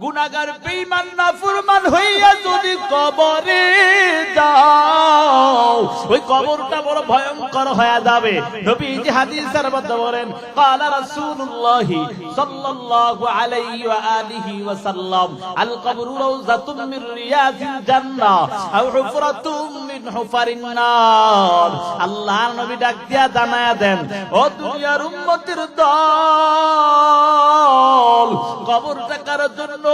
গুনাহগার বেঈমান নাফরমান হইয়া যদি কবরে যাও, ওই কবরটা বড় ভয়ঙ্কর হয়ে যাবে। নবীজি হাদিসের মধ্যে বলেন, ক্বালা রাসূলুল্লাহ সাল্লাল্লাহু আলাইহি ওয়া আলিহি ওয়া সাল্লাম, আল কবরু রাউযাতুম মির রিয়াজিল জান্নাহ আও হুফরাতুম মিন হুফারিন নার। আল্লাহর নবী ডাক দিয়া জানায়া দেন, ও দুনিয়ার উম্মতের দল, কবরটা কার জন্য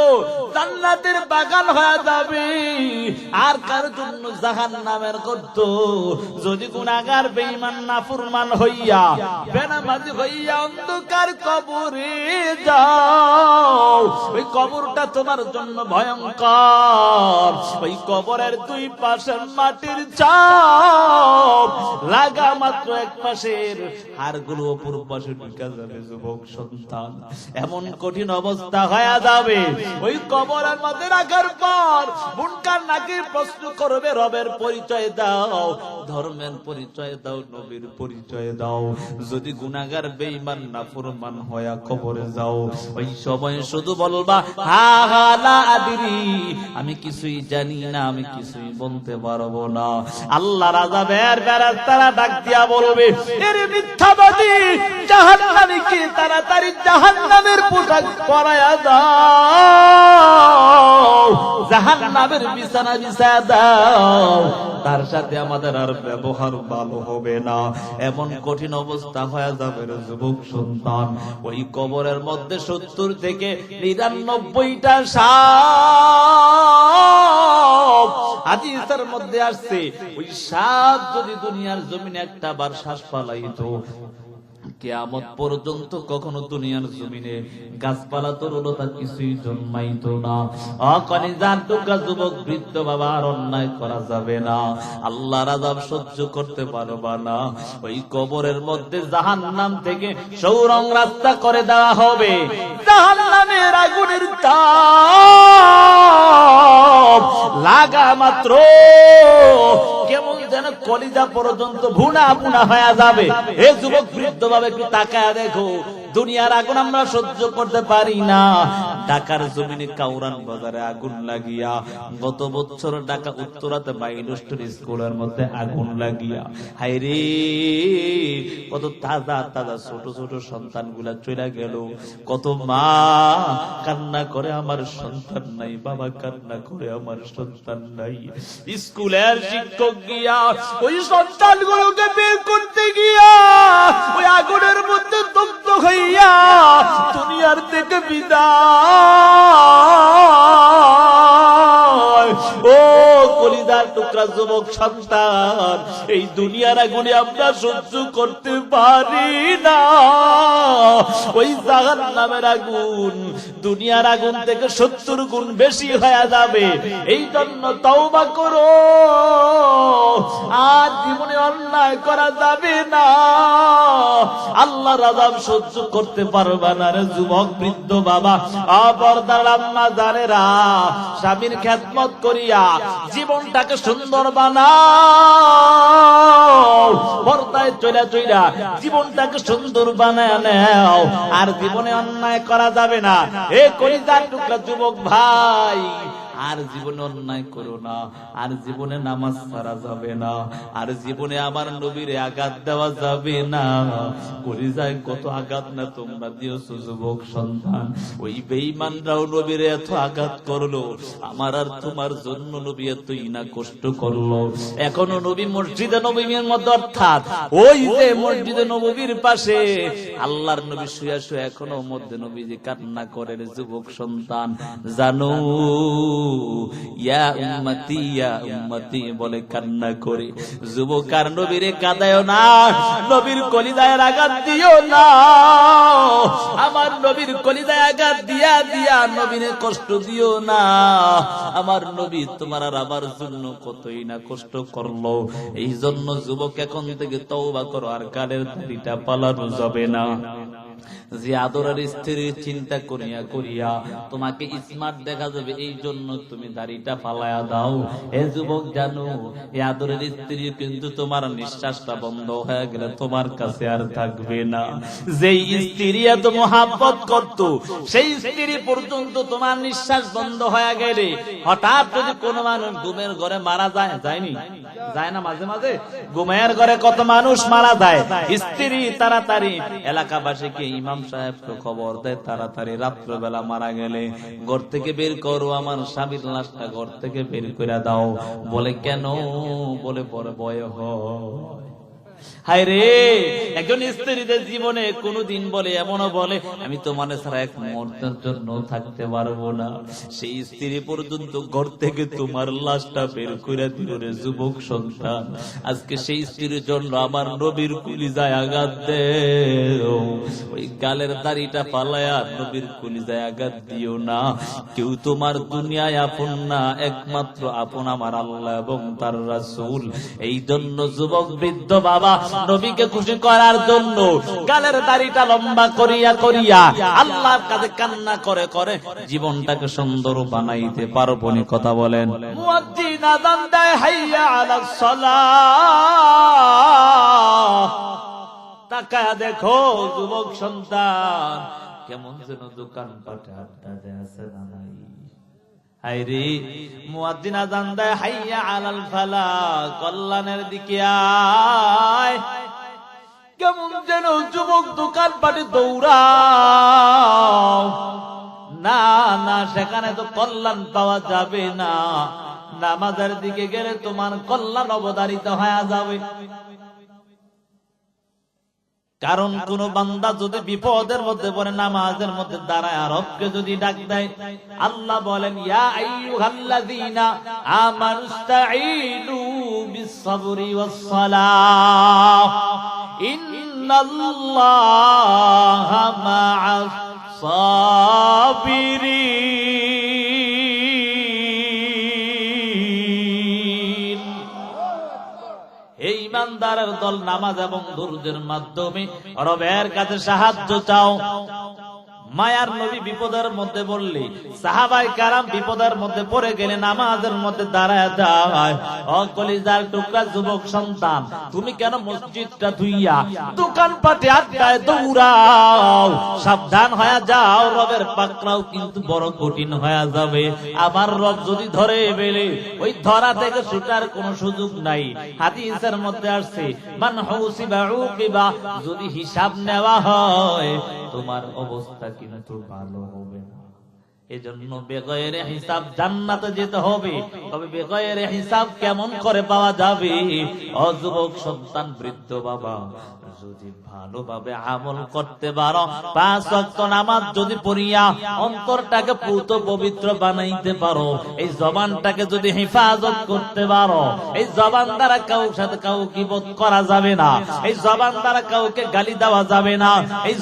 জান্নাতের বাগান হয়ে যাবে, আর কার জন্য জাহান্নামের গর্ত। যদি গুনাহগার বেঈমান নাফরমান হইয়া বেনামাজি হইয়া অন্ধকার কবরে যাও, ওই কবরটা তোমার জন্য ভয়ঙ্কর। ওই কবরের দুই পাশের মাটির চাপ লাগা মাত্র এক পাশের হাড়গুলো অপর পাশে ঢুকে যাবে। যুবক সন্তান, এমন কঠিন অবস্থা হয়ে যাবে, ওই কবরের মধ্যে রাখার পর মুনকার নাকির প্রশ্ন করবে, রবের পরিচয় দাও, ধর্মের পরিচয় দাও, নবীর পরিচয় দাও। যদি গুনাহগার বেঈমান নাফরমান হয়া কবরে যাও, ওই সময় শুধু বলবা, হা হা লা আদরি, আমি কিছুই জানি না, আমি কিছুই বলতে পারবো না। আল্লাহর আযাবের ফেরেশতারা ডাক দিয়া বলবে, এরে মিথ্যাবাদী, জাহান্নামীকে তাড়াতাড়ি জাহান্নামের পোশাক পরায়া দাও, জাহান্নামের বিছানা বিছায়া দাও, তার সাথে আমাদের আর ব্যবহার ভালো হবে না। এমন কঠিন অবস্থা হয়ে যাবে রে যুবক সন্তান। ওই কবরের মধ্যে ৭০ থেকে ৯৯টা সাপ, হাদিসের মধ্যে আসছে, ওই সাপ যদি দুনিয়ার জমিনে একটা বার শ্বাস ফালাইতো, কিয়ামত পর্যন্ত কখনো দুনিয়ার জমিনে গাছপালা তরুলতা কিছুই জন্মাইতো না। অকলিজার টুকরা যুবক বৃদ্ধ বাবা, আর অন্যায় করা যাবে না, আল্লাহর আযাব সহ্য করতে পারবা না। ওই কবরের মধ্যে জাহান্নাম থেকে সৌরং রাস্তা করে দেওয়া হবে, জাহান্নামের আগুনের তাপ লাগা মাত্র কেমন যেন কলিজা পর্যন্ত ভুনা ভুনা হয়ে যাবে। হে যুবক বৃদ্ধ ভাবে একটু তাকায় দেখো, দুনিয়ার আগুন আমরা সহ্য করতে পারি না। ঢাকার জমিনে কাউরান বাজারে আগুন লাগিয়া, গত বছর ঢাকা উত্তরাতে মাইলস্টোন স্কুলের মধ্যে আগুন লাগিয়া, হায়রে কত তাজা তাজা ছোট ছোট সন্তান গুলা চলে গেল। কত মা কান্না করে, আমার সন্তান নাই, বাবা কান্না করে, আমার সন্তান নাই। স্কুলের শিক্ষক গিয়া ওই সন্তানগুলোকে বের করতে গিয়া ওই আগুনের মধ্যে দগ্ধ হইয়া দুনিয়ার থেকে বিদায়। ও কলিজার টুকরা যুবক সন্তান, এই দুনিয়ার আগুনে আমরা সহ্য করতে পারি না। ওই জাহান্নামের আগুন দুনিয়ার আগুন থেকে ৭০ গুণ বেশি হয়ে যাবে। এই জন্য তওবা করো, আর জীবনে অন্যায় করা যাবে না। আল্লাহর আযাব সহ্য করতে পারবা না রে যুবক বৃদ্ধ বাবা। পর্দার আম্মা জানেরা, স্বামীর খেদমত করিয়া জীবনটাকে সুন্দর বানাও, পর্দায় চইলা চইলা জীবনটাকে সুন্দর বানায় নাও, আর জীবনে অন্যায় করা যাবে না। হে কলিজার টুকরা যুবক ভাই, আর জীবনে অন্যায় করো না, আর জীবনে নামাজ ছাড়া যাবে না, আর জীবনে আমার নবীরে আঘাত দেওয়া যাবে না। কলিজায় কত আঘাত না তোমরা দিয়েছো যুবক সন্তান। ওই বেঈমানরাও নবীরে এত আঘাত করলো, আমার আর তোমার জন্য নবী এতই না কষ্ট করলো। এখনো নবী মসজিদে নববীর মধ্যে, অর্থাৎ ওই যে মসজিদে নববীর পাশে আল্লাহর নবী শুয়ে শুয়ে এখনো মধ্যে নবীজি কান্না করে রে যুবক সন্তান। জানো, ইয়া উম্মতি ইয়া উম্মতি বলে কান্না করে। যুবক আর নবীরে কাঁদায়ো না, নবীর কলিজায় আঘাত দিও না। আমার নবীর কলিজায় আঘাত দিয়া দিয়া নবীরে কষ্ট দিও না। আমার নবী তোমার আর আমার জন্য কতই না কষ্ট করলো। এই জন্য যুবক এখন থেকে তওবা করো, আর কালের দাড়িটা পালানো যাবে না। যে আদরের স্ত্রীর চিন্তা করিয়া করিয়া তোমাকে স্মার্ট দেখা যাবে, এই জন্য তুমি দাড়িটা ফালায়া দাও। এ যুবক জানো, এই আদরের স্ত্রী কিন্তু তোমার নিঃশ্বাসটা বন্ধ হয়ে গেলে তোমার কাছে আর থাকবে না। যেই স্ত্রী এত মোহাব্বত করত, সেই স্ত্রী পর্যন্ত তোমার নিঃশ্বাস বন্ধ হয়ে গেলে হঠাৎ যদি কোনো মানুষ ঘুমের ঘরে মারা যায়, যায়নি যায় না মাঝে মাঝে ঘুমের ঘরে কত মানুষ মারা যায়, স্ত্রী তাড়াতাড়ি এলাকাবাসীকে ইমাম সাহেবকে খবর দেয়, তাড়াতাড়ি রাত্রবেলা মারা গেলে ঘর থেকে বের করো, আমার স্বামীর লাশটা ঘর থেকে বের করে দাও। বলে কেন? বলে পরে ভয় হয়। হায় রে, একজন স্ত্রীদের জীবনে কোনদিন বলে এমনও বলে আমি তোমার ছাড়া এক মুহূর্তের জন্য থাকতে পারবো না। সেই স্ত্রী পর্যন্ত ঘর থেকে তোমার লাশটা বের করে দিল রে যুবক সন্তান। আজকে সেই স্ত্রীর জন্য আমার নবীর কলিজায় আঘাত দেও, ওই গালের দাড়িটা পালায়া নবীর কলিজায় আঘাত দিও না। কেউ তোমার দুনিয়ায় আপন না, একমাত্র আপন আমার আল্লাহ এবং তার রাসূল। এই জন্য যুবক বৃদ্ধ বাবা নবীকে খুশি করার জন্য গালের দাড়িটা লম্বা করিয়া করিয়া আল্লাহর কাছে কান্না করে করে জীবনটাকে সুন্দর বানাইতে পারবো নি। কথা বলেন। মুয়াজ্জিন আযান দেয়, হাইয়া আলাস সালাহ। তাকায়া দেখো যুবক সন্তান, কেমন যেন দোকান পাটে আড্ডা দেয় আছে না নাই? হায়রে, মুয়াজ্জিন আযান দেয়, হাইয়া আলাল ফালাহ, কল্যাণের দিকে আয়। কেমন যেন যুবক দোকান পাটে দৌড়াও। না না, সেখানে তো কল্যাণ পাওয়া যাবে না। নামাজের দিকে গেলে তোমার কল্যাণ অবধারিত হয়ে যাবে। কারণ কোন বান্দা যদি বিপদের মধ্যে পড়ে নামাজের মধ্যে দাঁড়ায় আর রবকে যদি ডাক দেয়, আল্লাহ বলেন ইয়া আইয়ুহাল্লাযীনা আমানুস্তাঈনু বিস-সাবরি ওয়াস-সালাহ ইন্নাল্লাহা মা'আস সাবিরিন। এই ইমানদারের দল নামাজ এবং দুরূদের মাধ্যমে রবের কাছে সাহায্য চাও। মায়ার নবী বিপদের মধ্যে বললে সাহাবায়ে কেরাম বিপদের মধ্যে পড়ে গেলে নামাজের মধ্যে দাঁড়ায় যায়। ও কলিজার টুকরা যুবক সন্তান, তুমি কেন মসজিদটা ধুইয়া দোকানপাটে আড্ডায় দৌড়াও? সাবধান হয়ে যাও, রবের পাকড়াও কিন্তু বড় কঠিন হয়ে যাবে। আবার রব যদি ধরে ফেলে, ওই ধরা থেকে ছুটার কোনো সুযোগ নাই। হাদিসের মধ্যে আসছে মান হুসিবা উকিবা, যদি হিসাব নেওয়া হয় তোমার অবস্থা কিন্তু ভালো হবে না। এজন্য বেগয়ের হিসাব জান্নাতে যেতে হবে। তবে বেগয়ের হিসাব কেমন করে পাওয়া যাবে? ও যুবক সন্তান, বৃদ্ধ বাবা, যদি ভালোভাবে আমল করতে পারো, 5 ওয়াক্ত নামাজ যদি পড়িয়া অন্তরটাকে পুত পবিত্র বানাইতে পারো, এই জবানটাকে যদি হেফাজত করতে পারো, এই জবান দ্বারা কারোর সাথে কাউকে গীবত করা যাবে না, এই জবান দ্বারা কাউকে গালি দেওয়া যাবে না, এই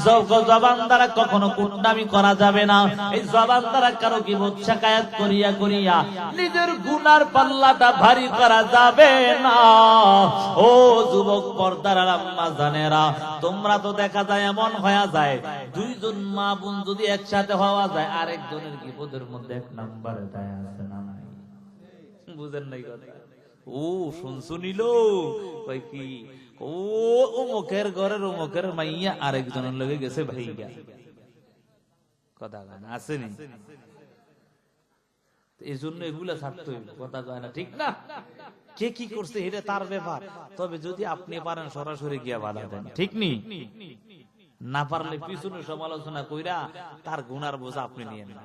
জবান দ্বারা কখনো কুটনামি করা যাবে না, এই জবান দ্বারা কারো গীবত শিকায়াত করিয়া করিয়া নিজের গুনার পাল্লাটা ভারী করা যাবে না। ও যুবক পর্দার আম্মা জানেরা, তোমরা তো দেখা যায় এমন হয়ে যায়, দুইজন মা বোন যদি একসাথে হওয়া যায়, আরেকজনের গীবতের মধ্যে 1 নম্বরে দায় আছে না নাই? বুঝেন নাই কথা? ও শুনছিল কই কি, ও অমুকের ঘরের অমুকের মাইয়া আরেকজনের লগে গেছে ভাইগা। কথা কয় না, আসেনি? এই জন্য এগুলা ছাড়তে হইবে। কথা কয় না, ঠিক না? কে কি করছে এটা তার ব্যাপার। তবে যদি আপনি পারেন সরাসরি গিয়া বাধা দেন, ঠিক নি? না পারলে পিছনে সমালোচনা কইরা তার গুনার বোঝা আপনি নিয়েন না।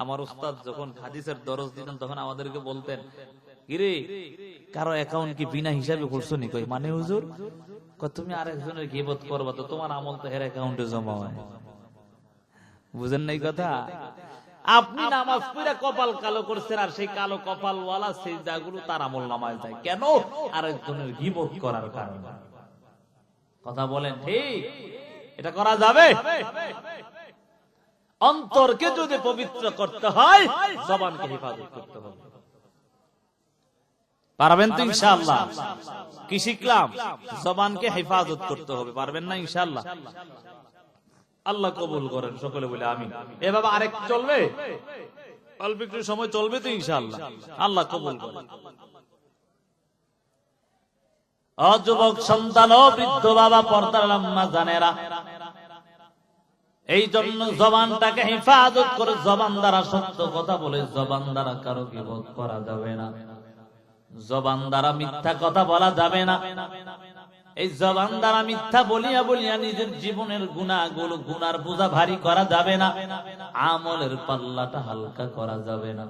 আমার উস্তাদ যখন হাদিসের দরস দিতেন তখন আমাদেরকে বলতেন, কিরে কারো অ্যাকাউন্ট কি বিনা হিসাবে করছো নি? কই মানে হুজুর? তুমি আরেকজনের গীবত করবা তো তোমার আমল তো হের অ্যাকাউন্টে জমা হয়। বুঝেন নাই কথা? আপনি নামাজ পড়ে কপাল কালো করছেন, আর সেই কালো কপাল ওয়ালা সিজদাগুলো তার আমল নামায় যায়। কেন? আরেকজনের গীবত করার কারণে। কথা বলেন ঠিক? এটা করা যাবে? অন্তরকে যদি পবিত্র করতে হয়, জবানকে হেফাজত করতে হবে। পারবেন তো ইনশাআল্লাহ? কি শিখলাম? জবানকে হেফাজত করতে হবে। পারবেন না ইনশাআল্লাহ? আল্লাহ কবুল করেন, সকলে বলে আমিন। এভাবে আরেক চলবে, অল্প একটু সময় চলবে তো ইনশাআল্লাহ, আল্লাহ কবুল করেন। যুবক সন্তান ও বৃদ্ধ বাবা, পর্দার আম্মা জানেরা, এই জন্য জবানটাকে হেফাজত করে, জবান দ্বারা সত্য কথা বলে, জবান দ্বারা কারো গীবত করা যাবে না, জবান দ্বারা মিথ্যা কথা বলা যাবে না। এই জবান দ্বারা মিথ্যা বলিয়া বলিয়া নিজের জীবনের গুনাহগুলো, গুনার বোঝা ভারী করা যাবে না, আমলের পাল্লাটা হালকা করা যাবে না।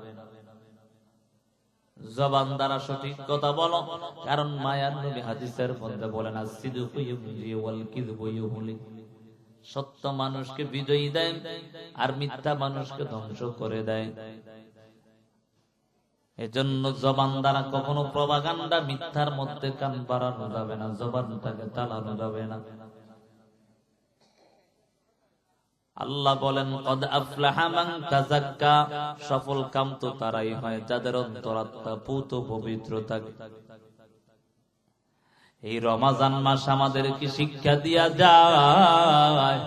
জবান দ্বারা সঠিক কথা বলো, কারণ মায়ার নবী হাদিসের মধ্যে বলেন, আসিদকু ইউহদি ওয়াল কিযবু ইউহলি, সত্য মানুষকে বিজয়ী দেয় আর মিথ্যা মানুষকে ধ্বংস করে দেয়। এজন্য জবান দ্বারা কখনো প্রপাগান্ডা, মিথ্যার মধ্যে কান বাড়ানো যাবে না, জবানটাকে চালানো যাবে না। আল্লাহ বলেন, কদ আফলাহা মান তাযাক্কা, সফল কাম তো তারাই হয় যাদের অন্তরাত্মা পুত পবিত্র থাকে। এই রমজান মাস আমাদের কি শিক্ষা দিয়া যায়?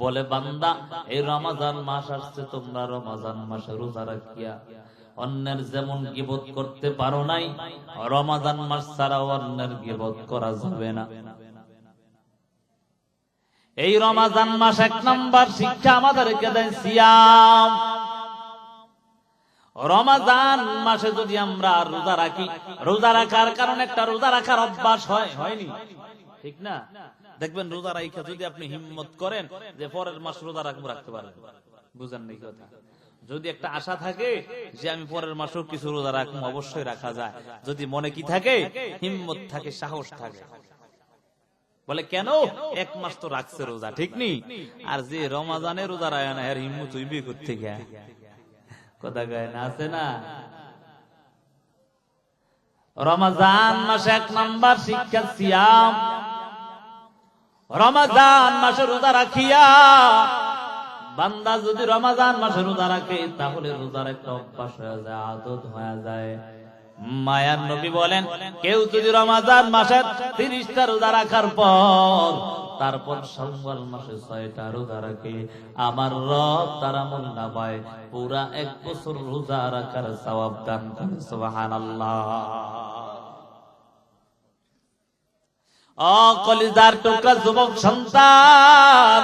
বলে, বান্দা এই রমজান মাস আসছে, তোমরা রমজান মাসে রোজা রাখিয়া অন্যের যেমন গীবত করতে পারো নাই, রমজান মাস ছাড়াও অন্যের গীবত করা যাবে না। এই রমজান মাস এক নাম্বার শিক্ষা আমাদেরকে দেয় সিয়াম। রমজান মাসে যদি আমরা রোজা রাখি, রোজা রাখার কারণে একটা রোজা রাখার অভ্যাস হয়নি, ঠিক না? দেখবেন রোজা রাখা যদি আপনি হিম্মত করেন যে পরের মাস রোজা রাখবো, রাখতে পারেন। বুঝেন নি কথা? যদি একটা আশা থাকে যে আমি পরের মাসেও কিছু রোজা রাখবো, অবশ্যই রাখা যায়। যদি মনে কি থাকে, হিম্মত থাকে, সাহস থাকে। বলে কেন, এক মাস তো রাখছে রোজা, ঠিক নি? আর যে রমজানে রোজা রায় না, এর হিম্মত হইবে করতে গিয়া, কথা গায় না, আছে না? রমজান মাসে এক নাম্বার শিক্ষা সিয়াম। রমজান মাসে রোজা রাখিয়া বান্দা যদি রমজান মাসে রোজা রাখে, তাহলে রোজার একটা অভ্যাস হয়ে যায়, আদত হয়ে যায়। মায়ার নবী বলেন, কেউ যদি রমজান মাসে 30টা রোজা রাখার পর তারপর শাওয়াল মাসে 6টা রোজা রাখে, আমার রব তার আমলনামায় পুরা 1 বছর রোজা রাখার সওয়াব দান করে। সুবহানাল্লাহ। কলিজার টুকরা যুবক সন্তান,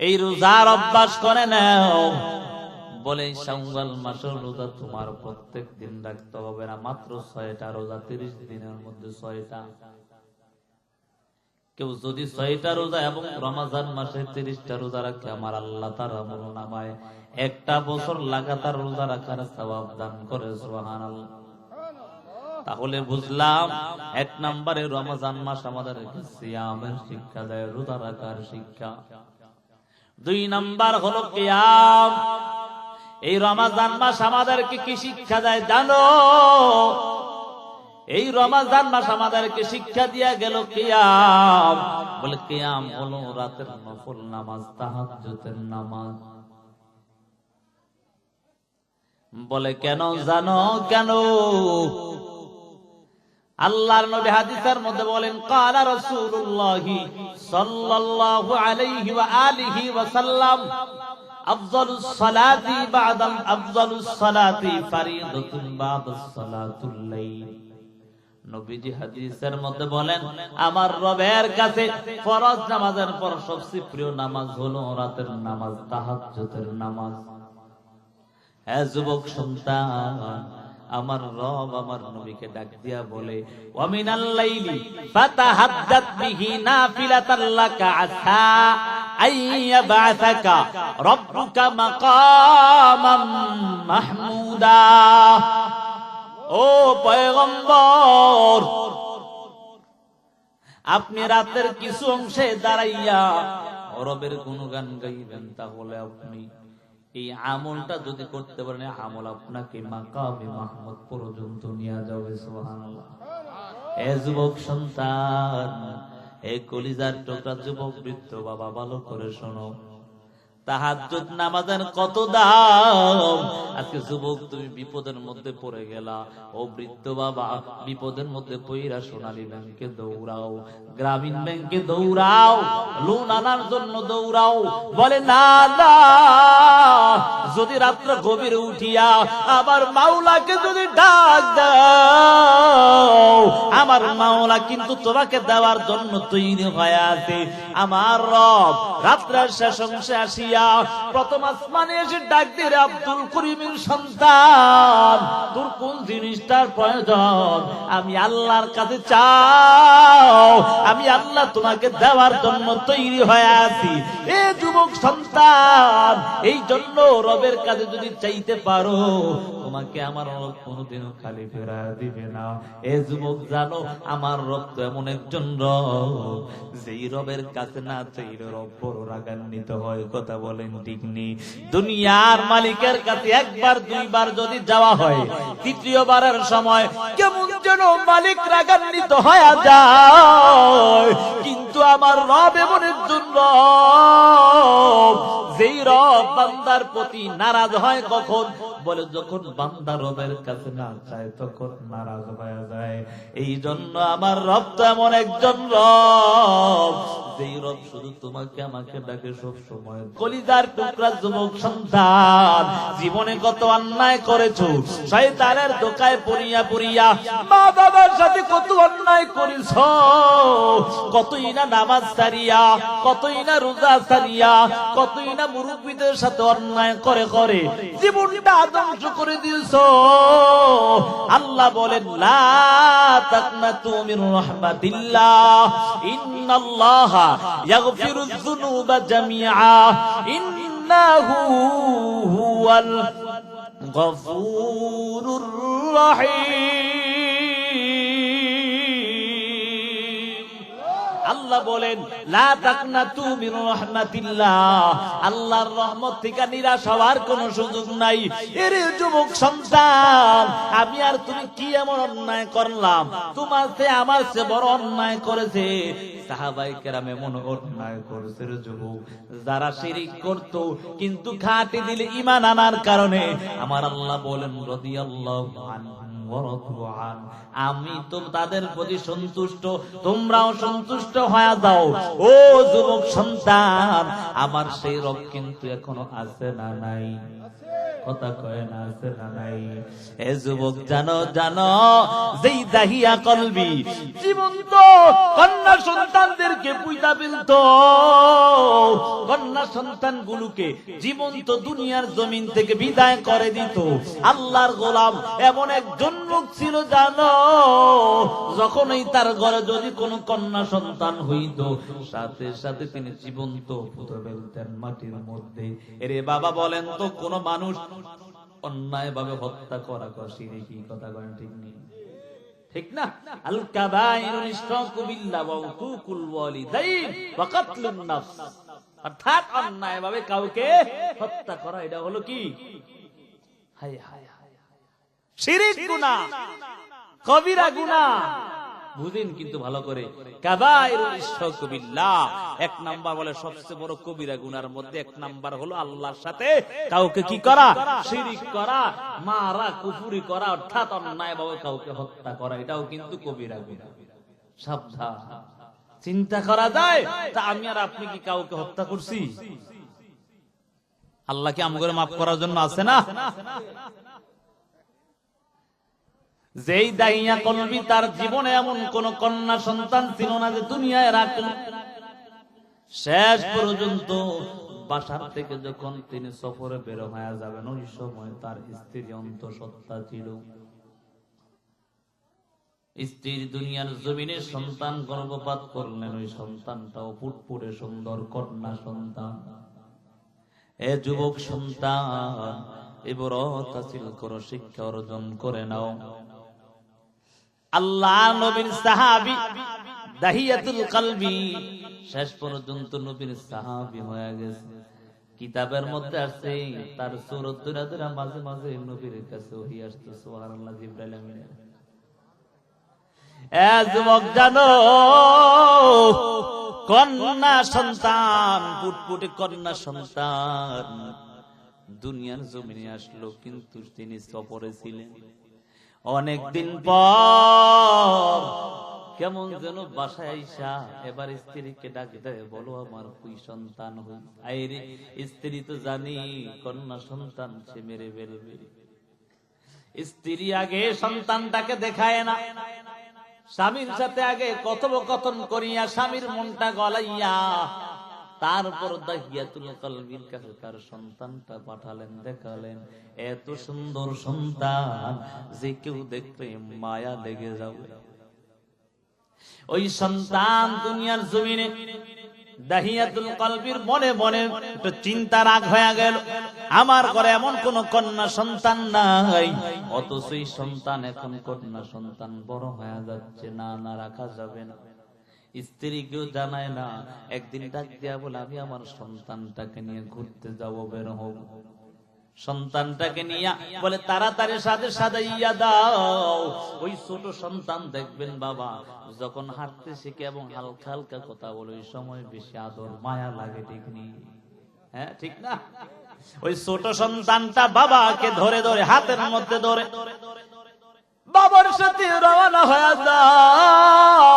এই রোজার অভ্যাস করে নাও। বলে শাওয়াল মাসের রোজা তোমার প্রত্যেক দিন রাখতে হবে না, মাত্র 6টা রোজা, 30 দিনের মধ্যে 6টা। কেউ যদি 6টা রোজা এবং রমজান মাসে 30টা রোজা রাখে, আমার আল্লাহ তার আমলনামায় 1টা বছর লাগাতার রোজা রাখার সওয়াব দান করে। সুবহানাল্লাহ। তাহলে বুঝলাম, 1 নম্বরে রমজান মাস আমাদের সিয়ামের শিক্ষা দেয়, রোজা রাখার শিক্ষা। 2 নাম্বার হলো কিয়াম। এই রমজান মাস আমাদেরকে কি শিক্ষা দেয় জানো? এই রমজান মাস আমাদেরকে শিক্ষা দিয়া গেল কিয়াম। বলে কিয়াম হলো রাতের নফল নামাজ, তাহাজ্জুদের নামাজ। বলে কেন জানো? কেন? আল্লাহর নবী হাদিসের মধ্যে বলেন, ক্বালা রাসূলুল্লাহ সাল্লাল্লাহু আলাইহি ওয়া আলিহি ওয়া সাল্লাম, আফযালুস সালাতি বা'দাল আফযালুস সালাতি ফারিদাতুন বা'দাস সালাতুল লাইল। নবীজি হাদিসের মধ্যে বলেন, আমার রবের কাছে ফরজ নামাজের পর সবচেয়ে প্রিয় নামাজ হলো রাতের নামাজ, তাহাজ্জুদের নামাজ। হে যুবক সন্তান, আমার রব আমার নবীকে ডাক দিয়া বলে, ওয়া মিনাল লাইলি ফাতাহাদ্দাত বিহি নাফিলাতাল লাকা আসা আইয়াবাসাকা রাব্বুকা মাকামাম মাহমুদা। ও পয়গম্বর, আপনি রাতের কিছু অংশে দাঁড়াইয়া রবের গুণগান গাইবেন, তাহলে আপনি এই আমলটা যদি করতে পারেন, আমল আপনাকে মাকামে মাহমুদ পর্যন্ত নিয়ে যাবে। সুবহানাল্লাহ। এ যুবক সন্তান, এ কলিজার টুকরা যুবক বৃদ্ধ বাবা, ভালো করে শোনো। তাহাজ্জুদ নামাজের কত দাম। আজকে যুবক তুমি বিপদের মধ্যে পড়ে গেলা, ও বৃদ্ধ বাবা বিপদের মধ্যে পইরা সোনালী ব্যাংকে দৌড়াও, গ্রামীণ ব্যাংকে দৌড়াও, লোন আনার জন্য দৌড়াও। বলে না না, যদি রাত্র গভীরে উঠিয়া আবার মাওলাকে যদি ডাক দাও, আমার মাওলা কিন্তু তোমাকে দেওয়ার জন্য তৈরি হয়ে আছে। আমার রব রাত্রের শেষ অংশে আসিয়া প্রথম আসমানে এসে ডাক দিয়ে, আব্দুল করিমের সন্তান, তোর কোন জিনিসটার প্রয়োজন আমি আল্লাহর কাছে চাও, আমি আল্লাহ তোমাকে দেওয়ার জন্য তৈরি হয়ে আছি। এ যুবক সন্তান, এই জন্য রবের কাছে যদি চাইতে পারো, তোমাকে আমার রব কোনোদিনও খালি ফেরা দিবে না। এ যুবক জানো, আমার রব তো এমন একজন রব, যেই রবের কাছে না চাইলে রব বড় রাগান্বিত হয়। কথা বলেন ঠিক নেই? দুনিয়ার মালিকের কাছে একবার দুইবার যদি যাওয়া হয়, তৃতীয়বারের সময় কেমন যেন মালিক রাগান্বিত হয়ে যায়। কিন্তু আমার রব এমন একজন রব, যেই রব বান্দার প্রতি নারাজ হয় কখন? বলে যখন বান্দা রবের কাছে না চায় তখন নারাজ হয়ে যায়। এই জন্য আমার রব তো এমন একজন রব, যেই রব শুধু তোমাকে আমাকে ডাকে সব সময়। কলিজার টুকরা যুবক সন্তান, জীবনে কত অন্যায় করেছো, শয়তানের ধোঁকায় পড়িয়া পড়িয়া মা বাবার সাথে কত অন্যায় করেছো, কতই না নামাজ ছাড়িয়া, কতই না রোজা ছাড়িয়া, কতই না মুরব্বিদের সাথে অন্যায় করে করে জীবনটা ধ্বংস করে দিয়েছো। আল্লাহ বলেন, লা তাকনাতু মির রাহমাতিল্লাহ, ইন্নাল্লাহা ইয়াগফিরুয যুনুবা জামিআ, ইন্নাহু হুয়াল গফুরুর রহিম। আল্লাহ বলেন, লা তাকনাতু মির রাহমাতিল্লাহ, আল্লাহর রহমত থেকে নিরাশ হওয়ার কোনো সুযোগ নাই। এরে যুবক সন্তান, আমি আর তুমি কি এমন অন্যায় করলাম? তোমার চেয়ে আমার চেয়ে বড় অন্যায় করেছে সাহাবায়ে কেরাম, এমন অন্যায় করেছে রে যুবক, যারা শিরিক করত কিন্তু খাঁটি দিলে ঈমান আনার কারণে আমার আল্লাহ বলেন, রাদিয়াল্লাহু আনহু ওয়া রাদু আন, আমি তো তাদের প্রতি সন্তুষ্ট, তোমরাও সন্তুষ্ট হয়ে যাও। ও যুবক সন্তান, আমার সেই রব কিন্তু এখনো আছে না নাই? কথা কয় না, আছে না নাই? এ যুবক জানো, জানো, যেই দাহিয়া কলবি জীবন্ত কন্যা সন্তানদেরকে পুইতা ফেলতো, কন্যা সন্তান গুলোকে জীবন্ত দুনিয়ার জমিন থেকে বিদায় করে দিত। আল্লাহর গোলাম এমন একজন লোক ছিল জানো, যখনই তার ঘরে যদি কোনো কন্যা সন্তান হইত, সাথে সাথে তিনি জীবন্ত পুঁতে ফেলতেন মাটির মধ্যে। এরে বাবা বলেন তো, কোন মানুষ অন্যায় ভাবে হত্যা করা শিরকি? কথা করেন ঠিক নেই? ঠিক না? আল কাবাইরুল ইশরাকু বিল্লাহ ওয়া উকুকুল ওয়ালিদাইন ওয়া কাতলুন নাফস, অর্থাৎ অন্যায় ভাবে কাউকে হত্যা করা, এটা হলো কি? হায় হায় হায়, শিরক গুনাহ, কবিরা গুনাহ। বুঝেন কিন্তু ভালো করে, কাবাইরুল ইশরাকু বিল্লাহ, এক নাম্বার বলে সবচেয়ে বড় কবিরা গুনার মধ্যে এক নাম্বার হলো আল্লাহর সাথে কাউকে কি করা? শিরিক করা, মারা, কুফরি করা, অর্থাৎ অন্যায় ভাবে কাউকে হত্যা করা, এটাও কিন্তু কবিরা গুনাহ। সাবধান। চিন্তা করা যায়, তা আমি আর আপনি কি কাউকে হত্যা করছি? আল্লাহ কি আমগরে মাফ করার জন্য আছে না? যেই দাইয়া কলবি, তার জীবনে এমন কোন কন্যা সন্তান ছিল না যে দুনিয়ায় রাখল। শেষ পর্যন্ত বাসার থেকে যখন তিনি সফরে বের হয়ে যাবেন, ওই সময় তার স্ত্রী অন্তঃসত্ত্বা ছিল। স্ত্রীর দুনিয়ার জমিনে সন্তান গর্ভপাত করলেন, ওই সন্তানটাও ফুটফুটে সুন্দর কন্যা সন্তান। এ যুবক সন্তান, এবার তাসিল করো, শিক্ষা অর্জন করে নাও। আল্লাহ নবীর সাহাবী দাহিয়াতুল কলবি শেষ পর্যন্ত নবীর সাহাবী হয়ে গেছে। কিতাবের মধ্যে আছে তার সূরত ধরে ধরে মাঝে মাঝে নবীর কাছে ওহী আসতো, সুবহানাল্লাহ, জিবরাইল আমিনের। এ যুবক জানো, কন্যা সন্তান, ফুটফুটে কন্যা সন্তান দুনিয়ার জমিনে আসলো, কিন্তু তিনি সফরে ছিলেন। অনেকদিন পর কেমন যেন বাসায় আইসা এবার স্ত্রীকে ডাক দেয়, বলো আমার কই সন্তান হই। আইরে স্ত্রী তো জানি কন্যা সন্তান সে মেরে ফেলবে। স্ত্রী আগে সন্তানটাকে দেখায় না, স্বামীর সাথে আগে কথোপকথন করিয়া স্বামীর মনটা গলাইয়া তারপর দাহিয়াতুল কলবির কাছে তার সন্তানটা পাঠালেন, দেখালেন এত সুন্দর সন্তান যে কেউ দেখলে মায়া লেগে যাবে। ওই সন্তান দুনিয়ার জমিনে দাহিয়াতুল কলবির মনে মনে একটু চিন্তা রাগ হয়ে গেল, আমার ঘরে এমন কোন কন্যা সন্তান নাই, অথচ এই সন্তান এখন কন্যা সন্তান বড় হয়ে যাচ্ছে, না না রাখা যাবে না। স্ত্রীকেও জানায় না, একদিন ডাক দিয়া বলে আমি আমার সন্তানটাকে নিয়ে ঘুরতে যাবো, বের হব। সন্তানটাকে নিয়ে বলে তাড়াতাড়ি সাথে সাজাইয়া দাও। ওই ছোট সন্তান দেখবেন বাবা যখন হাঁটতে শিখে এবং হালকা হালকা কথা বলে ওই সময় বেশি আদর মায়া লাগে, ঠিক নেই? হ্যাঁ ঠিক না? ওই ছোট সন্তানটা বাবাকে ধরে ধরে হাতের মধ্যে ধরে বাবার সাথে রওনা হয়ে যায়।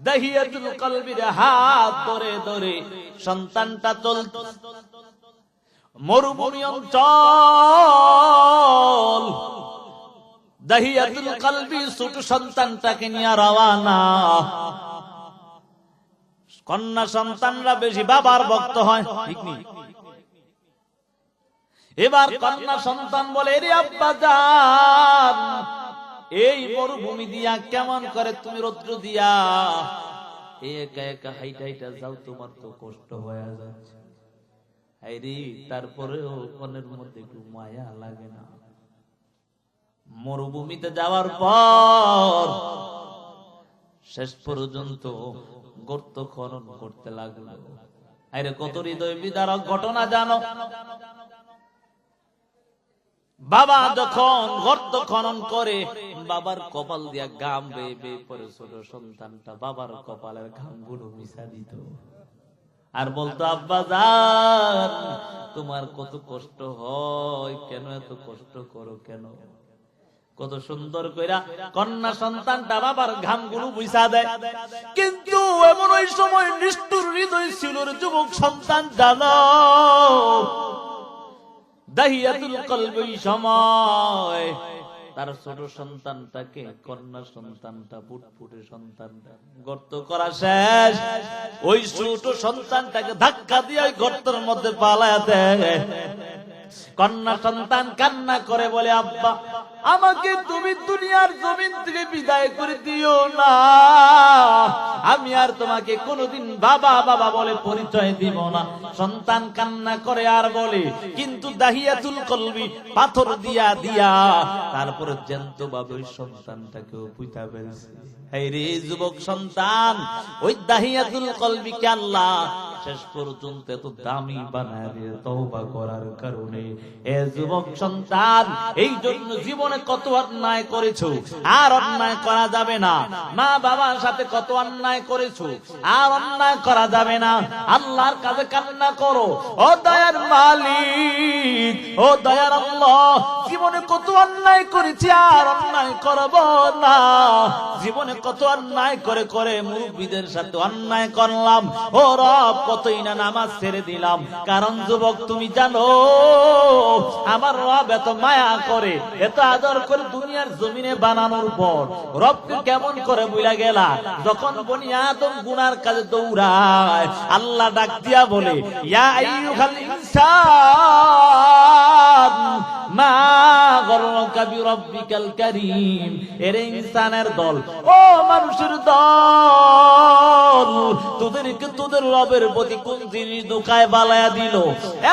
দাহিয়াতুল কলবির হাত ধরে ধরে সন্তানটা চলত মরুভূমি অঞ্চল। দাহিয়াতুল কলবি ছোট সন্তানটাকে নিয়ে রওনা। কন্যা সন্তানরা বেশি বাবার ভক্ত হয়, ঠিক নেই? এবার কন্যা সন্তান বলে, রে আব্বা জান, এই মরুভূমি দিয়া কেমন করে তুমি রৌদ্র দিয়া একা একা হাইটা হাইটা যাও, তোমার তো কষ্ট হয়ে যাচ্ছে। আরে তারপরেও মনের মধ্যে একটু মায়া লাগে না? মরুভূমিতে যাওয়ার পর শেষ পর্যন্ত গর্ত খনন করতে লাগলো। আরে কত হৃদয় বিদারক ঘটনা জানো? বাবা যখন গর্ত খনন করে বাবার কপাল দিয়া ঘাম বেয়ে বেয়ে পরে ছোট সন্তানটা বাবার কপালের ঘামগুলো মিশা দিত আর বলতো, আব্বা জান তোমার কত কষ্ট হয়, কেন এত কষ্ট করো কেন? কত সুন্দর কইরা কন্যা সন্তানটা বাবার ঘামগুলো মুছা দেয়। কিন্তু এমন ওই সময় নিষ্ঠুর হৃদয় ছিল যুবক সন্তান, জানো দাহিয়াতুল কলবি সময় তার ছোট সন্তানটাকে, কন্যা সন্তানটা ফুটফুটে সন্তানটা গর্ত করা শেষ, ওই ছোট সন্তানটাকে ধাক্কা দিয়ে ওই গর্তের মধ্যে পালায়া দেয়। কন্যা সন্তান কান্না করে বলে, আব্বা আমাকে তুমি দুনিয়ার জমিন থেকে বিদায় করে দিও না, আমি আর তোমাকে কোনোদিন বাবা বাবা বলে পরিচয় দিব না। সন্তান কান্না করে আর বলে, কিন্তু দাহিয়াতুল কলবি পাথর দিয়া দিয়া তারপরে জ্যান্ত ভাবে ওই সন্তানটাকেও পুঁতা ফেলছে। এই রে যুবক সন্তান, ওই দাহিয়াতুল কলবিকে আল্লাহ শেষ পর্যন্ত এত দামি বানায় দিয়ে তওবা করার কারণে। এ যুবক সন্তান, এই জন্য জীবনে কত অন্যায় করেছো, আর অন্যায় করা যাবে না। মা বাবার সাথে কত অন্যায় করেছো, আর অন্যায় করা যাবে না। আল্লাহর কাছে কান্না করো, ও দয়ার মালিক, ও দয়ার আল্লাহ, জীবনে কত অন্যায় করেছি, আর অন্যায় করব না। জীবনে কত অন্যায় করে করে মুরব্বিদের সাথে অন্যায় করলাম, ও রব কতই না নামাজ ছেড়ে দিলাম। কারণ যুবক তুমি জানো আমার রব এত মায়া করে, এত আদর করে দুনিয়ার জমিনে বানানোর পর রবকে কেমন করে ভুলে গেলা? যখন বনি আদম গুনার কাজে দৌড়ায়, আল্লাহ ডাক দিয়া বলে, ইয়া আইয়ুহাল ইনসান মা গররকা বিরব্বিকাল কারীম। এরে ইনসানের দল, ও মানুষের দল, তোদেরকে তোদের রবের প্রতি কোন জিনিস ধোঁকায় বালায়া দিল?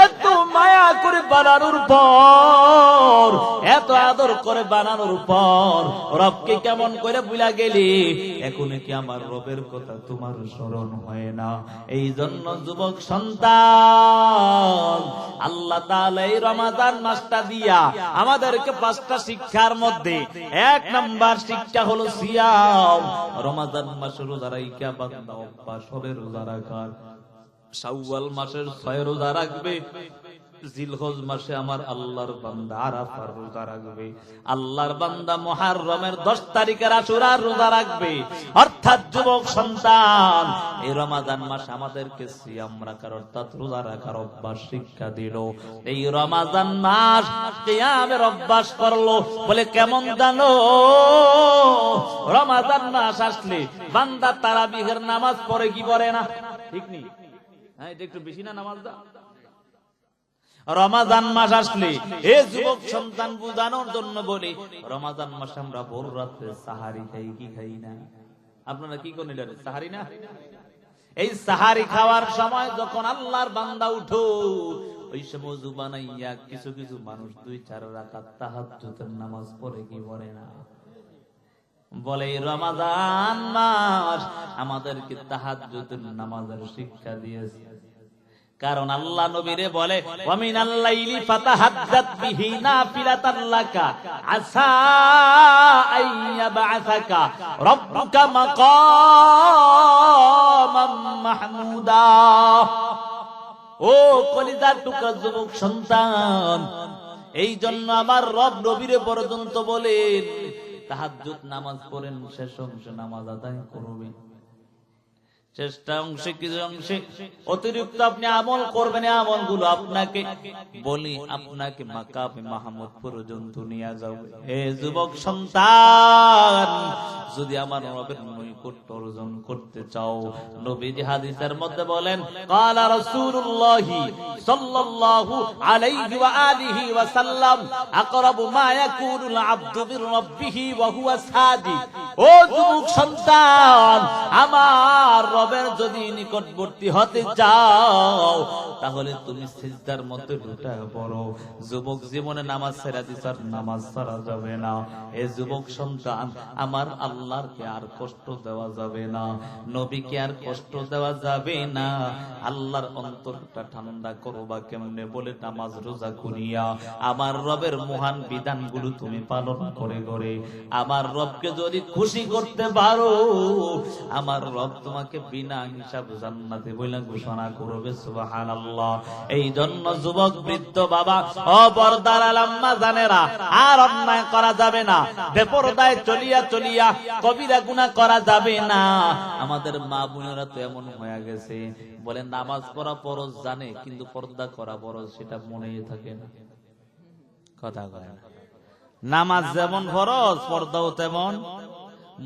এত মায়া করে বানানোর পর, এত আদর করে বানানোর পর রবকে কেমন করে ভুলা গেলি? এখন কি আমার রবের কথা তোমার স্মরণ হয় না? এই জন্য যুবক সন্তান, আল্লাহ তাআলা এই রমাদান মাসটা দিয়া আমাদেরকে 5টা শিক্ষার মধ্যে 1 নাম্বার শিক্ষা হলো সিয়াম। রমাদান মাসে রোজা রাখা বান্দা অভ্যাস হবে রোজা রাখার। শাওয়াল মাসের 6 রোজা রাখবে, জিলহজ মাসে আমার আল্লাহর বান্দা আরাফার রোজা রাখবে, আল্লাহর বান্দা মুহররমের 10 তারিখের আশুরার রোজা রাখবে। অর্থাৎ যুবক সন্তান, এই রমাদান মাস আমাদেরকে সিয়াম রাখার অর্থাৎ রোজা রাখার অভ্যাস শিক্ষা দিল। এই রমাদান মাস কিয়ামের অভ্যাস করলো। বলে কেমন জানো, রমাদান মাস আসলে বান্দা তারাবিহের নামাজ পড়ে কি পড়ে না? ঠিক নেই? হ্যাঁ, এটা একটু বেশি না নামাজটা? রমাদান মাস আসলে এ যুবক সন্তান বুঝানোর জন্য বলি, রমাদান মাসে আমরা ভোর রাতে সাহারি খাই কি খাই না? আপনারা কি করেন? সাহারি না? এই সাহারি খাওয়ার সময় যখন আল্লাহর বান্দা উঠো, ওই সময় ওযু বানাইয়া কিছু কিছু মানুষ 2-4 রাকাত তাহাজ্জুদের নামাজ পড়ে কি পড়ে না? বলে রমাদান মাস আমাদেরকে তাহাজ্জুদের নামাজের শিক্ষা দিয়েছে। কারণ আল্লাহ নবীরে বলে, ওয়া মিনাল লাইলি ফাতাহাজ্জাত বিহি নাফিলাতান লাকা আসা আইয়াবাসাকা রাব্বুকা মাকামাম মাহমুদা। ও কলিজার টুকরা যুবক সন্তান, এই জন্য আমার রব নবীরে পর্যন্ত বলেন তাহাজ্জুদ নামাজ পড়েন, শেষ অংশে নামাজ আদায় করবেন। চেষ্টা অংশে কিছু অংশে অতিরিক্ত আপনি আমল করবেন, আমলগুলো আপনাকে বলি আপনাকে মাকামে মাহমুদ পর্যন্ত নিয়ে যাবে। হে যুবক সন্তান, যদি আমার রবের নৈকট্য অর্জন করতে চাও, নবীজি হাদিসের মধ্যে বলেন, ক্বালা রাসূলুল্লাহি সাল্লাল্লাহু আলাইহি ওয়া আলিহি ওয়া সাল্লাম, আকরাবু মা ইয়াকুনুল আবদু বিরাব্বিহি ওয়া হুয়া সাজিদ। ও যুবক সন্তান, আমার রবের যদি নিকটবর্তী হতে চাও, তাহলে তুমি সিজদার মধ্যে লুটা পড়ো। যুবক জীবনে নামাজ ছেড়ে দিছার, নামাজ ছাড়া যাবে না। এ যুবক সন্তান, আমার আল্লাহকে আর কষ্ট দেওয়া যাবে না, নবীকে আর কষ্ট দেওয়া যাবে না। আল্লাহর অন্তরটা ঠান্ডা করবা কেমনে? বলে নামাজ রোজা করিয়া আমার রবের মহান বিধানগুলো তুমি পালন করে করে আমার রবকে যদি খুশি করতে পারো, আমার রব তোমাকে বিনা হিসাব জান্নাতে বইলা ঘোষণা করবে। সুবহানাল্লাহ। এই জন্য যুবক বৃদ্ধ বাবা ও পর্দার আম্মা জানেরা, আর অন্যায় করা যাবে না, বেপরদায় চলিয়া চলিয়া কবিরা গুনাহ করা যাবে না। আমাদের মা বোনেরা তো এমন হয়ে গেছে, বলে নামাজ পড়া ফরজ জানে, কিন্তু পর্দা করা ফরজ সেটা মনেই থাকে না। কথা কয় না? নামাজ যেমন ফরজ, পর্দাও তেমন।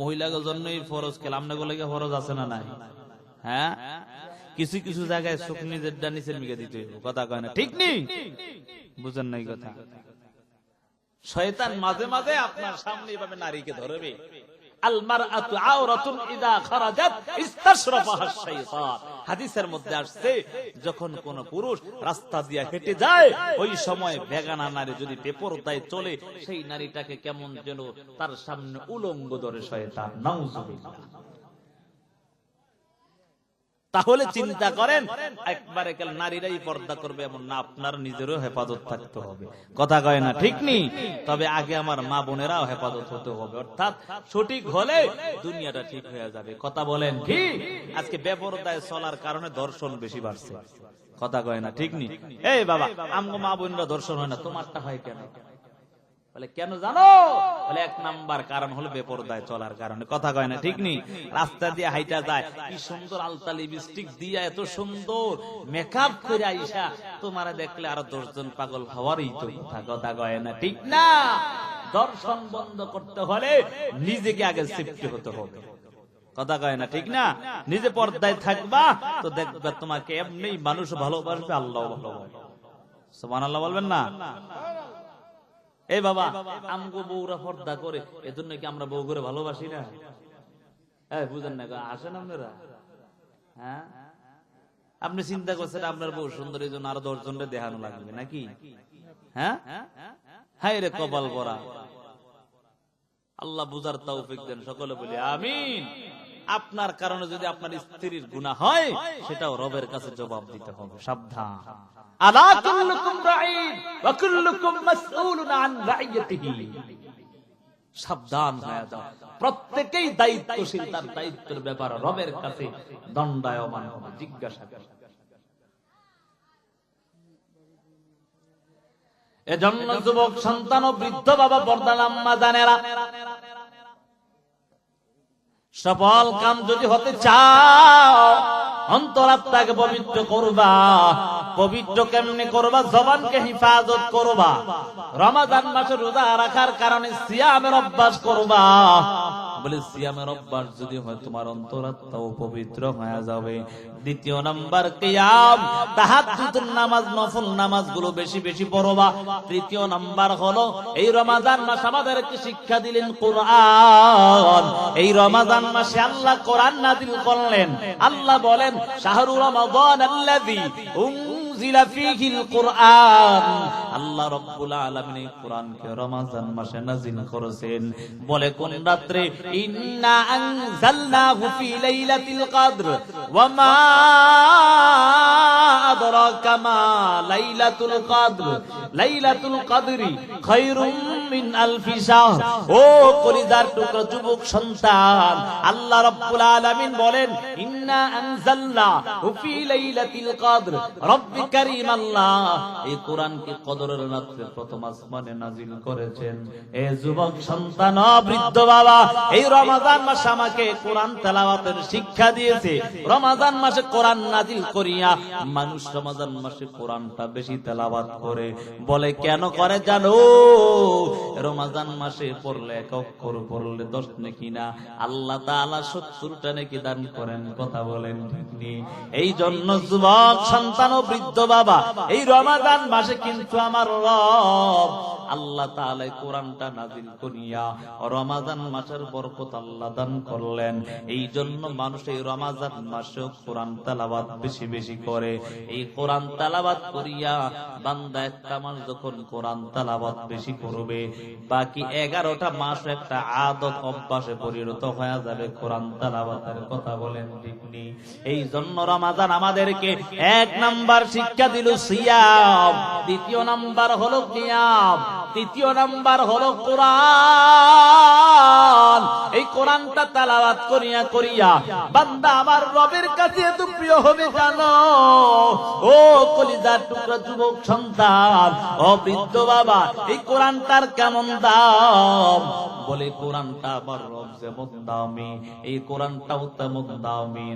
মহিলাদের জন্যই ফরজ, কেলামনে গলে ফরজ আছে না নাই? হ্যাঁ, কিছু কিছু জায়গায় চোখ নিজের নিচের মিগে দিতে হইব। কথা কয় না? ঠিক নেই? বুঝেন নাই কথা? শয়তান মাঝে মাঝে আপনার সামনে এভাবে নারীকে ধরবে। আল মারআতু আওরাতুন ইযা খারাজাত ইস্তাশরাফাহা শাইতান। হাদিসের মধ্যে আসছে, যখন কোন পুরুষ রাস্তা দিয়ে হেঁটে যায়, ওই সময় বেগানা নারী যদি বেপরদায় চলে, সেই নারীটাকে কেমন যেন তার সামনে উলঙ্গ ধরে শয়তান। নাউযুবিল্লাহ। তাহলে চিন্তা করেন, একবারে কেন নারীরাই পর্দা করবে এমন না, আপনার নিজেরও হেফাজত থাকতে হবে। কথা কয় না? ঠিক নেই? তবে আগে আমার মা বোনেরাও হেফাজত হতে হবে। অর্থাৎ সঠিক হলে দুনিয়াটা ঠিক হয়ে যাবে। কথা বলেন কি? আজকে বেপরদায় চলার কারণে ধর্ষণ বেশি বাড়ছে। কথা কয় না? ঠিক নেই? এই বাবা, আমগো মা বোনরা ধর্ষণ হয় না, তোমারটা হয় কেন? বলে কেন জানো? বলে 1 নাম্বার কারণ হলো বেপরদায় চলার কারণে। কথা কয় না? ঠিক নেই? রাস্তা দিয়ে হাইটা যায়, কি সুন্দর আলতা লিপস্টিক দিয়া এত সুন্দর মেকআপ করে আইসা, তোমারে দেখলে আরো 10 জন পাগল হওয়ারই তো কথা। কথা কয় না? ঠিক না? দর্শন বন্ধ করতে হলে নিজেকে আগে সেফটি হতে হবে। কথা কয় না? ঠিক না? নিজে পর্দায় থাকবা তো দেখবে তোমাকে এমনি মানুষ ভালোবাসবে, আল্লাহ ভালোবাসবে। সুবহানাল্লাহ বলবেন না? এই বাবা, আমগো বউরা পর্দা করে, এজন্য কি আমরা বউ করে ভালোবাসি না? হ্যাঁ, বুঝেন না? আসেন আপনারা? হ্যাঁ, আপনি চিন্তা করছেন আপনার বউ সুন্দর, এই জন্য আরো 10 জনকে দেখানো লাগবে নাকি? হ্যাঁ, হায় রে কপাল পরা। আল্লাহ বুঝার তৌফিক দেন, সকলে বলি আমিন। আপনার কারণে যদি আপনার স্ত্রীর গুনাহ হয়, সেটাও রবের কাছে জবাব দিতে হবে। সাবধান। আলা কুল্লুকুম রাঈন ওয়া কুল্লুকুম মাসউলুন আন রাইয়াতিহি। সাবধান হয়ে যাও, প্রত্যেকেই দায়িত্বশীল, তার দায়িত্বের ব্যাপারে রবের কাছে দণ্ডায়মান হবে, জিজ্ঞাসা করবে। এজন্য যুবক সন্তান ও বৃদ্ধ বাবা, পর্দার আম্মা জানেরা, সফল কাম যদি হতে চাও, অন্তরাত্মাকে পবিত্র করবা। পবিত্র কেমনে করবা? জবানকে হিফাজত করবা। রমাদান মাসে রোজা রাখার কারণে সিয়ামের অভ্যাস করবা। বলে সিয়ামের অভ্যাস যদি হয়, তোমার অন্তরাত্মাও পবিত্র হয়ে যাবে। দ্বিতীয় নাম্বার কিয়াম, তাহাজ্জুদের নামাজ, নফল নামাজগুলো বেশি বেশি পড়বা। তৃতীয় নাম্বার হলো, এই রমাদান মাস আমাদেরকে শিক্ষা দিলেন কোরআন। এই রমাদান মাসে আল্লাহ কোরআন নাযিল করলেন। আল্লাহ বলেন, শাহরু রমাদান আল্লাযী উনজিলা ফীহিল কুরআন। আল্লাহ রাব্বুল আলামিন এই কোরআনকে রমাদান মাসে নাযিল করেছেন। বলে কোন রাত্রে? ইন্না আনজালনাহু ফী লাইলাতিল কদর ওয়া মা আদরাকা মা লাইলাতুল কদর। লাইলাতুল কদরি খায়রুম মিন আলফি শাহর। ও কলিজার টুকরা যুবক সন্তান, আল্লাহ রাব্বুল আলামিন বলেন, ইন্না আনজালনাহু ফী লাইলাতিল কদর। রব্বি কারীম আল্লাহ এই কোরআনকে কদরের রাতে প্রথম আসমানে নাযিল করেছেন। এ যুবক সন্তান, বৃদ্ধ বাবা, এই রমাদান মাসে আমাকে কোরআন তেলাওয়াতের শিক্ষা দিয়েছে। রমাদান মাসে কোরআন নাযিল করিয়া মানুষ রমাদান মাসে কোরআনটা বেশি তেলাওয়াত করে। বলে কেন করে জানো? রমাদান মাসে পড়লে 1 অক্ষর পড়লে 10 নেকি না, আল্লাহ তাআলা 70টা নেকি দান করেন। কথা বলেন ঠিক নেই? এই জন্য যুবক সন্তান ও বৃদ্ধ বাবা, এই রমাদান মাসে কিন্তু আমার রব আল্লাহ তাআলা কোরআনটা নাযিল করিয়া রমাদান মাসের বরকত আল্লাহ দান করলেন। এই জন্য মানুষ এই রমাদান মাসে কোরআন তেলাওয়াত বেশি বেশি করে। এই কোরআন তেলাওয়াত করিয়া বান্দা একটা মাস যখন কোরআন তেলাওয়াত বেশি করবে, বাকি 11টা মাস একটা আদত অভ্যাসে পরিণত হয়ে যাবে কোরআন তেলাওয়াতের। কথা বলেন ঠিক নেই? এই জন্য রমাদান আমাদেরকে 1 নাম্বার শিক্ষা দিল সিয়াম, দ্বিতীয় নাম্বার হলো কিয়াম, তৃতীয় নাম্বার হলো কোরআন। এই কোরআনটা তেলাওয়াত করিয়া করিয়া বান্দা আমার রবের কাছে এত প্রিয় হবে জানো? ও কলিজার টুকরা যুবক সন্তান, ও বৃদ্ধ বাবা, এই কোরআনটার কেমন দাম? বলে কোরআনটা আমার রব যেমন দামি, এই কোরআনটাও তেমন দামি।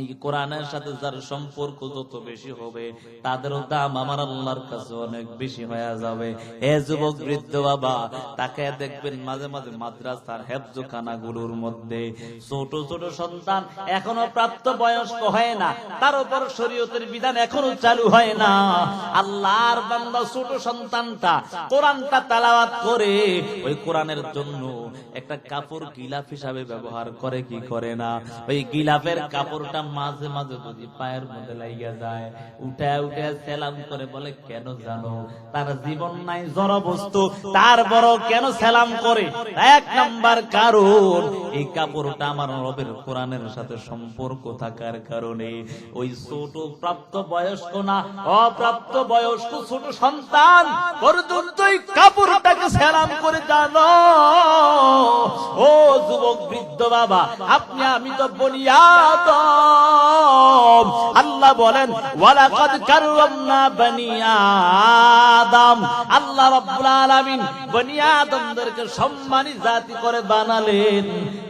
এই কোরআনের সাথে যার সম্পর্ক যত বেশি হবে, তাদেরও দাম আমার আল্লাহর কাছে অনেক বেশি হয়ে যাবে। এ যুবক বৃদ্ধ বাবা, তাকে দেখবেন মাঝে মাঝে মাদ্রাসার হেফজখানাগুলোর মধ্যে ছোট ছোট সন্তান এখনো প্রাপ্ত বয়স্ক হয় না, তার উপর শরীয়তের বিধান এখনো চালু হয় না। আল্লাহর বান্দা ছোট সন্তানটা কোরআনটা তেলাওয়াত করে ওই কোরআনের জন্য একটা কাপড় গিলাফ হিসাবে ব্যবহার করে কি করে না? ওই গিলাফের কাপড়টা মাঝে মাঝে যদি পায়ের মধ্যে লাগিয়া যায়, উঠে উঠে সালাম করে। বলে কেন জানো? তার জীবন নাই, জড় বস্তু, তার বড় কেন সালাম করে? 1 নাম্বার কারণ, এই কাপড়টা আমার রবের কোরআনের সাথে সম্পর্ক থাকার কারণে। ওই ছোট প্রাপ্ত বয়স্ক না, অপ্রাপ্ত বয়স্ক ছোট সন্তান পর্যন্ত এই কাপড়টাকে সালাম করে জানো? ও যুবক বৃদ্ধ বাবা, আপনি আমি তো বনি আদম। আল্লাহ বলেন, ওয়ালাকাদ কাররামনা বনি আদম। আল্লাহ রাব্বুল আলামিন বনি আদমদেরকে সম্মানী জাতি করে বানালেন।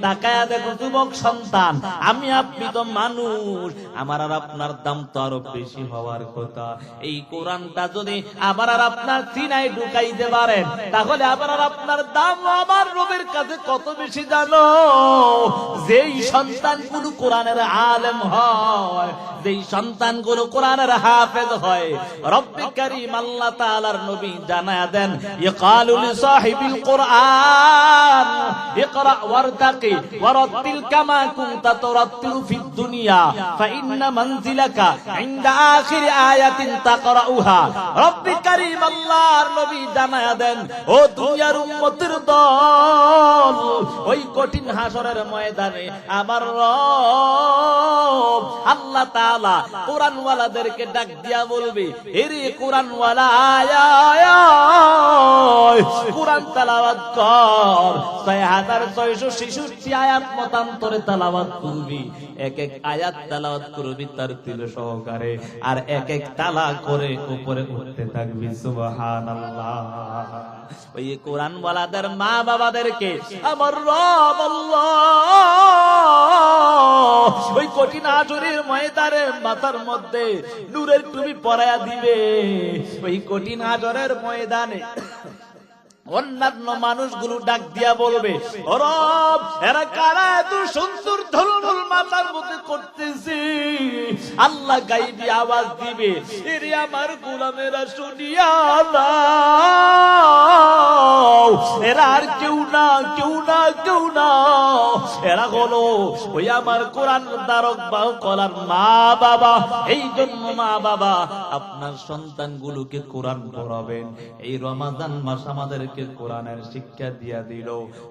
তাকায়া দেখো যুবক সন্তান, আমি আপনি তো মানুষ, আমার আর আপনার দাম তো আরো বেশি হওয়ার কথা। এই কোরআনটা যদি আমার আর আপনার সিনায় ঢুকাইতে পারেন, তাহলে আমার আর আপনার দাম আমার রবের কাছে কত বেশি জানো? যেই সন্তানগুলো কোরআনের আলেম হয়, যেই সন্তানগুলো কোরআনের হাফেজ হয়, রব্বে কারীম আল্লাহ তাআলার নবী জানাই জানায়া দেন, ইকালু লিসাহিবিল কুরআন ইকরা ওয়ারতাকি ওয়ারাত্তিল কামা কুনতা তুরাত্তিলু ফিদ দুনিয়া ফাইন্না মানজিলাকা ইনদা আখির আয়াতিন তাকরাউহা। রব্বি কারীম আল্লাহর নবী জানায়া দেন, ও দুনিয়ার উম্মতের দল, ওই কঠিন হাসরের ময়দানে আমার রব আল্লাহ তাআলা কোরআনওয়ালাদেরকে ডাক দিয়া বলবে, এরে কোরআনওয়ালা আয় কোরআন তেলাওয়াত কর। ৬৬৬৬ আয়াত মতান্তরে তেলাওয়াত করবি, এক এক আয়াত তেলাওয়াত করবি তার তিল সহকারে, আর এক এক তালা করে উপরে উঠতে থাকবি। সুবহানাল্লাহ। ওই কোরআনওয়ালাদের মা বাবাদেরকে আমার রব আল্লাহ ওই কঠিন হাসরের ময়দানে মাথার মধ্যে নূরের টুপি পরায়া দিবে। ওই কঠিন হাসরের ময়দানে অন্যান্য মানুষগুলো ডাক দিয়া বলবে, ও রব, এরা কারা এত সুন্দর ধরুন মাথার মধ্যে করতেছে? আল্লাহ গাইবি আওয়াজ দিবে, এরে আমার গোলামেরা শুনিয়া নাও, এরা আর কেউ না, কেউ না, কেউ না, এরা হলো ওই আমার কোরআন দ্বারক বাহক কলার মা বাবা। এই জন্য মা বাবা আপনার সন্তানগুলোকে কোরআন পড়াবেন। এই রমাদান মাস আমাদেরকে কোরআনের শিক্ষা দিয়া দিল।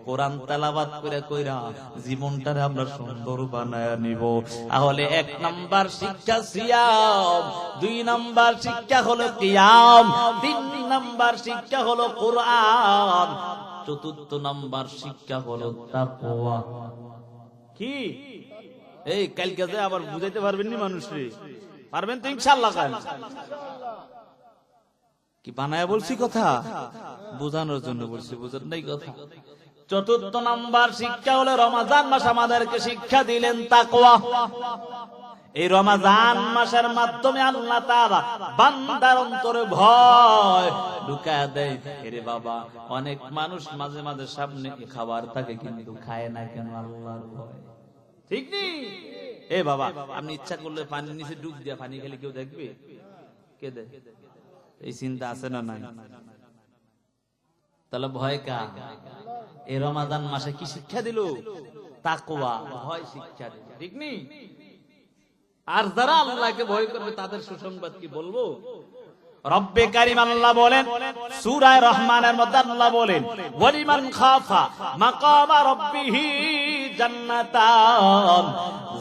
কোরআন তেলাওয়াত করে কইরা জীবনটারে আমরা সুন্দর বানায়া নিব। তাহলে ১ নাম্বার শিক্ষা সিয়াম, ২ নাম্বার শিক্ষা হলো কিয়াম, ৩ নাম্বার শিক্ষা হলো কোরআন, ৪র্থ নাম্বার শিক্ষা হলো তাকওয়া। কি এই কালকে যে আবার বুঝাইতে পারবেন নি মানুষরে? পারবেন তো ইনশাআল্লাহ। কি বানায়া বলছি কথা? বোঝানোর জন্য বলছি, বুঝেন নাই কথা। ৪র্থ নাম্বার শিক্ষা হলো রমাদান মাস আমাদেরকে শিক্ষা দিলেন তাকওয়া। এই রমাদান মাসের মাধ্যমে আল্লাহ তাআলা বান্দার অন্তরে ভয় ঢুকায়া দেয়। এরে বাবা, অনেক মানুষ মাঝে মাঝে সামনে খাবার থাকে কিন্তু খায় না কেন? আল্লাহর ভয়। ঠিক নেই? এ বাবা, আপনি ইচ্ছা করলে পানির নিচে ডুব দিয়া পানি খেলে কেউ দেখবে? কে দেখে? এই চিন্তা আছে না নাই? তাহলে ভয় কার? এই রমাদান মাসে কি শিক্ষা দিল? তাকওয়া, ভয় শিক্ষা দিল। ঠিক নেই? আর যারা আল্লাহকে ভয় করবে তাদের সুসংবাদ কি বলবো? রব্বে কারীম আল্লাহ বলেন সূরা রহমানের মধ্যে, আল্লাহ বলেন, ওয়ালিমান খাফা মাকামা রাব্বিহি জান্নাতান।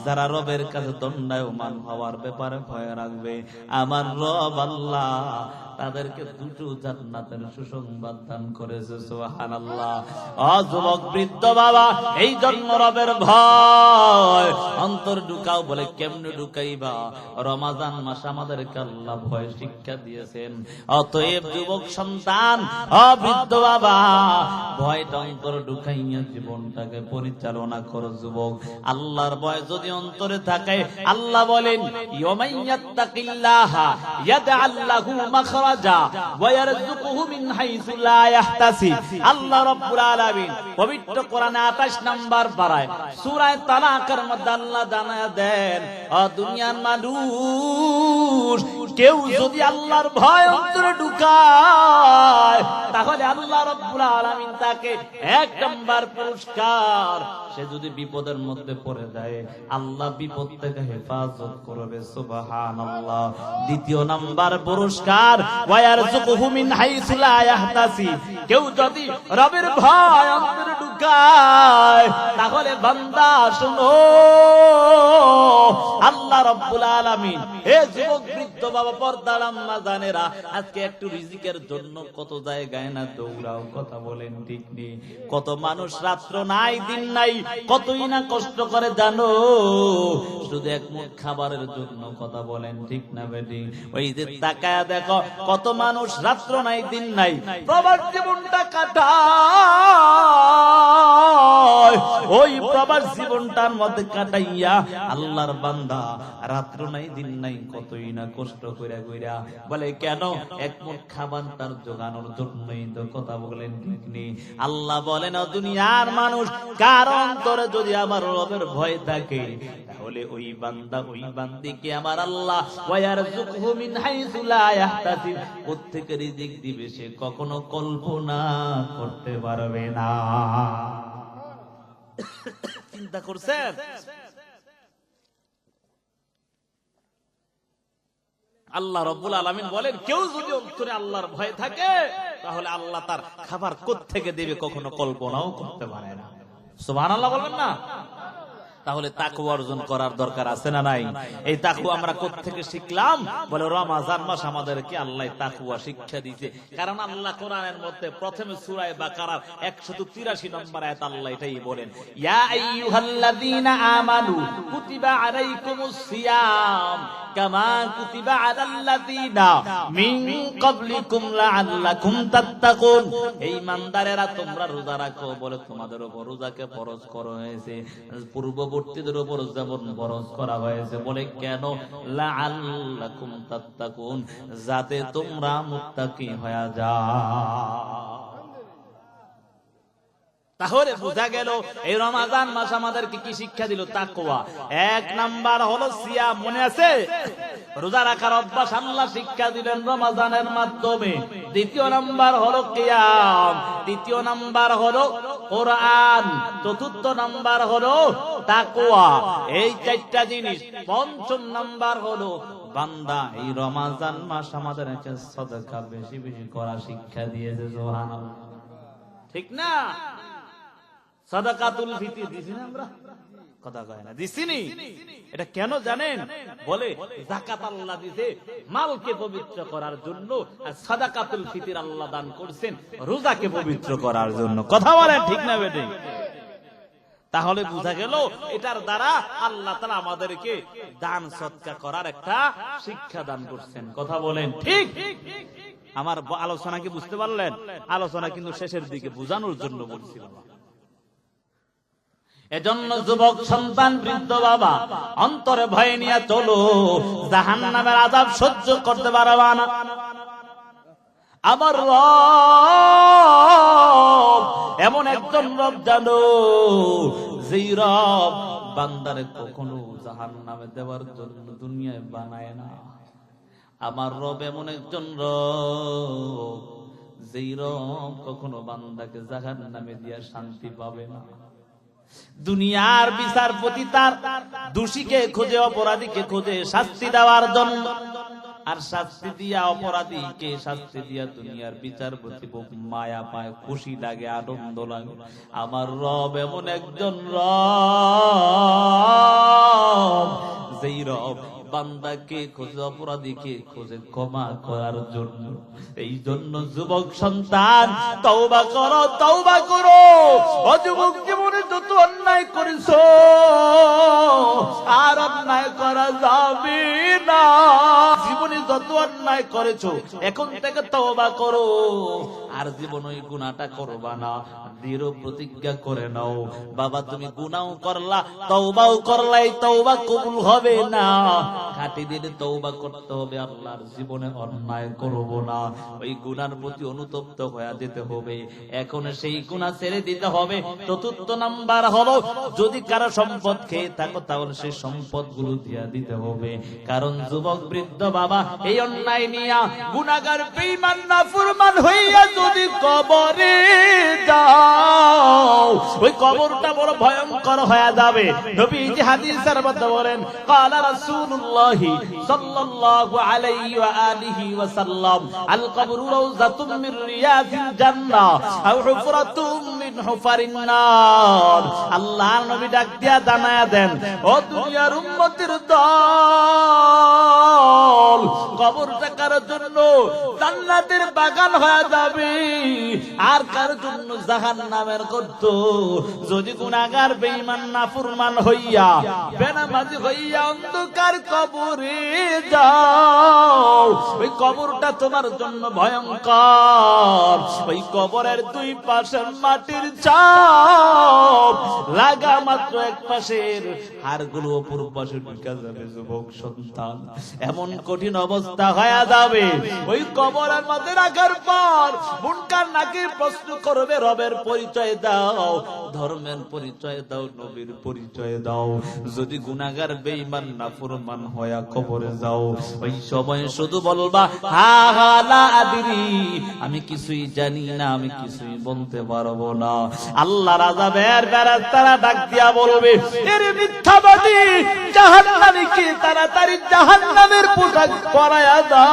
যারা রবের কাছে দণ্ডায়মান হওয়ার ব্যাপারে ভয় রাখবে, আমার রব আল্লাহ তাদেরকে 2টো জান্নাতের সুসংবাদ দান করেছে। সুবহানাল্লাহ। ও যুবক বৃদ্ধ বাবা, এই জন্য রবের ভয় অন্তর ঢুকাও। বলে কেমনে ঢুকাইবা? রমাদান মাস আমাদেরকে আল্লাহ ভয় শিক্ষা দিয়েছেন। অতএব যুবক সন্তান, ও বৃদ্ধ বাবা, ভয়টা অন্তর ঢুকাইয়া জীবনটাকে পরিচালনা করো। যুবক, আল্লাহর ভয় যদি অন্তরে থাকে, আল্লাহ বলেন, ইয়ামাইয়াত্তাকিল্লাহা ইয়াজআল লাহু মাখরাজা ওয়া ইয়ারযুকুহু মিন হাইসু লা ইয়াহতাসিব। আল্লাহ রাব্বুল আলামিন পবিত্র কোরআনে 28 নম্বর পারায় সূরা তালাকের মধ্যে আল্লাহ জানায়া দেন, ও দুনিয়ার মানুষ, কেউ যদি আল্লাহর ভয় অন্তরে ঢুকায়, তাহলে আল্লাহ রাব্বুল আলামিন তাকে 1 নম্বর পুরস্কার, সে যদি বিপদের মধ্যে পড়ে যায় আল্লাহ বিপদ থেকে হেফাজত করবে। সুবহানাল্লাহ। ২য় নাম্বার পুরস্কার, ওয়া ইয়ারযুকুহু মিন হাইসু লা ইয়াহতাসিব। কেউ যদি রবের ভয় অন্তরে ঢুকায়, তাহলে বান্দা শুনো, আল্লাহ রাব্বুল আলামিন, হে যুবক বৃদ্ধ বাবা, পর্দার আম্মা জানেরা, আজকে একটু রিজিকের জন্য কত জায়গায় না দৌড়াও। কথা বলেন ঠিক নেই? কত মানুষ রাত্র নাই দিন নাই, কতই না কষ্ট করে জানো, শুধু এক মুঠ খাবারের জন্য। কথা বলেন ঠিক না বেটি? ওই যে তাকায়া দেখো, কত মানুষ রাত্র নাই দিন নাই প্রবাস জীবনটা কাটায়। ওই প্রবাস জীবনটার মধ্যে কাটাইয়া আল্লাহর বান্দা রাত্র নাই দিন নাই কতই না কষ্ট কইরা কইরা, বলে কেন? এক মুঠ খাবার তার জোগানোর জন্যই তো। কথা বলেন ঠিক নেই? আল্লাহ বলেন, দুনিয়ার মানুষ, কার অন্তরে যদি আমার রবের ভয় থাকে, তাহলে বলে ওই বান্দা ওই বান্দিকে আমার আল্লাহ ওয়ারযুকহু মিন হাইসু লা ইয়াহতাসিব, কোত্থেকে রিজিক দিবে সে কখনো কল্পনা করতে পারবে না। চিন্তা করছেন? আল্লাহ রাব্বুল আলামিন বলেন কেউ যদি অন্তরে আল্লাহর ভয় থাকে তাহলে আল্লাহ তার খাবার কোত্থেকে দেবে কখনো কল্পনাও করতে পারে না। সুবহানাল্লাহ বলবেন না? তাহলে তাকওয়া অর্জন করার দরকার আছে না নাই? এই তাকওয়া আমরা কোত্থেকে শিখলাম? বলে রমজান মাস আমাদেরকে আল্লাহ তাকওয়া শিক্ষা দিয়েছে। কারণ আল্লাহ কোরআনের মধ্যে প্রথমে সূরা বাকারার 183 নম্বর আয়াত আল্লাহ এটাই বলেন, ইয়া আইয়ুহাল্লাযীনা আমানু কুতিবা আলাইকুমুস সিয়াম কামা কুতিবা আলাল্লাযীনা মিন ক্বাবলিকুম লাআল্লাকুম তাত্তাকুন। এই ইমানদারেরা তোমরা রোজা রাখো, বলে তোমাদের উপর রোজাকে ফরজ করা হয়েছে, পূর্ববর্তীদের উপর যেমন ফরজ করা হয়েছে। বলে কেন? লাআল্লাকুম তাত্তাকুন, যাতে তোমরা মুত্তাকি হয়ে যাও। তাহলে বোঝা গেল এই রমাদান মাস আমাদেরকে কি শিক্ষা দিল? তাকওয়া। এক নাম্বার হলো সিয়াম, মনে আছে? রোজা রাখার অভ্যাস আল্লাহ শিক্ষা দিলেন রমাদানের মাধ্যমে। দ্বিতীয় নাম্বার হলো কিয়াম, তৃতীয় নাম্বার হলো কোরআন, চতুর্থ নাম্বার হলো তাকওয়া। এই চারটা জিনিস। পঞ্চম নাম্বার হলো বান্দা এই রমাদান মাস আমাদেরকে সাদাকা বেশি বেশি করা শিক্ষা দিয়েছে। সুবহানাল্লাহ, ঠিক না? সাদাকাতুল ফিতর দিছি না আমরা? কথা কয় না, দিছিনি? এটা কেন জানেন? বলে যাকাত আল্লাহ দিতে মালকে পবিত্র করার জন্য, আর সাদাকাতুল ফিতর আল্লাহ দান করেছেন রোজাকে পবিত্র করার জন্য। কথা বলেন ঠিক না বেটি? তাহলে বোঝা গেল এটার দ্বারা আল্লাহ তাআলা আমাদেরকে দান সদকা করার একটা শিক্ষা দান করছেন। কথা বলেন ঠিক? আমার আলোচনা কি বুঝতে পারলেন? আলোচনা কিন্তু শেষের দিকে বোঝানোর জন্য বলছিলাম। এজন্য যুবক সন্তান, বৃদ্ধ বাবা, অন্তরে ভয় নিয়ে চলো, জাহান্নামের আযাব সহ্য করতে পারবা না। আমার রব এমন একজন রব জানো, যেই রব বান্দারে কখনো জাহান্নামে দেওয়ার জন্য দুনিয়ায় বানায় না। আমার রব এমন একজন রব, যেই রব কখনো বান্দাকে জাহান্নামে দিয়া শান্তি পাবে না। দুনিয়ার বিচারপতি তার দোষীকে খোঁজে, অপরাধীকে খোঁজে শাস্তি দেওয়ার জন্য, আর শাস্তি দিয়া অপরাধীকে শাস্তি দিয়া দুনিয়ার বিচারপতি মায়া পায়, খুশি লাগে, আনন্দ লাগে। আমার রব এমন একজন রব, যেই রব বান্দাকে খোঁজে, অপরাধীকে খোঁজে ক্ষমা করার জন্য। এই জন্য যুবক সন্তান তওবা করো, তওবা করো। ও যুবক, জীবনে যত অন্যায় করেছো আর অন্যায় করা যাবে না। জীবনে যত অন্যায় করেছো এখন থেকে তওবা করো, আর জীবন ওই গুনাহটা করবা না। দৃঢ় প্রতিজ্ঞা করে নাও, বাবা তুমি গুনাহও করলা, তওবাও করলা, এই তওবা কবুল হবে না। খাঁটি দিলে তওবা করতে হবে, আল্লাহর জীবনে অন্যায় করব না। ওই গুনার প্রতি অনুতপ্ত হয়ে যেতে হবে, এখন সেই গুনাহ ছেড়ে দিতে হবে। চতুর্থ নাম্বার হলো, যদি কারো সম্পদ খেয়ে থাকো তাহলে সেই সম্পদ গুলো দিয়া দিতে হবে। কারণ যুবক, বৃদ্ধ বাবা, এই অন্যায় নিয়া গুনাহগার, বেঈমান, নাফরমান হইয়া যদি কবরে যাও, ওই কবরটা বড় ভয়ঙ্কর হয়ে যাবে। নবীজি হাদিসের মধ্যে বলেন, قال رسول الله صلى الله عليه وآله وسلم القبر روضة من رياض الجنة أو حفرة من حفر النار। আল্লাহ নবী ডাক দিয়া জানায়া দেন, ও দুনিয়ার উম্মতের দল, কবরটা কার জন্য জান্নাতের বাগান হয়ে যাবে, আর কার জন্য জাহান্নামের গর্ত। যদি গুনাহগার, বেঈমান, নাফরমান হইয়া, বেনামাজি হইয়া অন্ধকার কবরে যাও, ওই কবরটা তোমার জন্য ভয়ঙ্কর। ওই কবরের দুই পাশের মাটির চাপ লাগা মাত্র এক পাশের হাড়গুলো অপর পাশে ঢুকে যাবে। যুবক সন্তান, এমন কঠিন কঠিন অবস্থা হয়ে যাবে। ওই কবরের মধ্যে রাখার পর মুনকার নাকির প্রশ্ন করবে, রবের পরিচয় দাও, ধর্মের পরিচয় দাও, নবীর পরিচয় দাও। যদি গুনাহগার বেঈমান নাফরমান হয়া কবরে যাও, ওই সময় শুধু বলবা হা হা লা আদরি, আমি কিছুই জানি না, আমি কিছুই বলতে পারবো না। আল্লাহর আযাবের ফেরেশতারা ডাক দিয়া বলবে, এর মিথ্যাবাদী জাহান্নামীকে তাড়াতাড়ি জাহান্নামের পোশাক পরায়া দাও,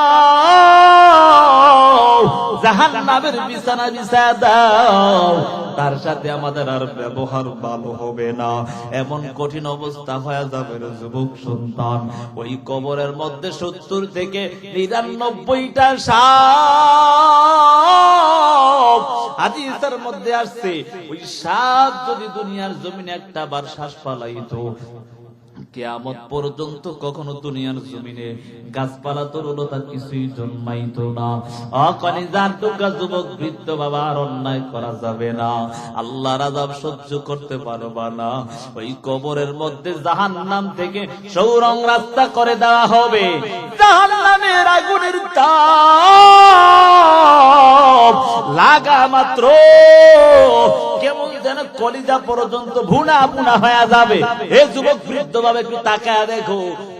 জাহান্নামের বিছানা বিছায়া দাও, তার সাথে আমাদের আর ব্যবহার ভালো হবে না। এমন কঠিন অবস্থা হয়ে যাবে রে যুবক সন্তান। ওই কবরের মধ্যে 70 থেকে 99টা সাপ, হাদিসের মধ্যে আসছে ওই সাপ যদি দুনিয়ার জমিনে একটা বার শ্বাস ফালাইতো, কিয়ামত পর্যন্ত কখনো দুনিয়ার জমিনে গাছপালা তরুলতা কিছুই জন্মাইতো না। কলিজার টুকরা যুবক বৃদ্ধ বাবা, আর অন্যায় করা যাবে না, আল্লাহর আযাব সহ্য করতে পারবা না। ওই কবরের মধ্যে জাহান্নাম থেকে সৌরং রাস্তা করে দেওয়া হবে। জাহান্নামের আগুনের তাপ লাগা মাত্র কেমন যেন কলিজা পর্যন্ত ভুনা ভুনা হয়ে যাবে। হে যুবক বৃদ্ধ ভাবে একটু তাকায় দেখো,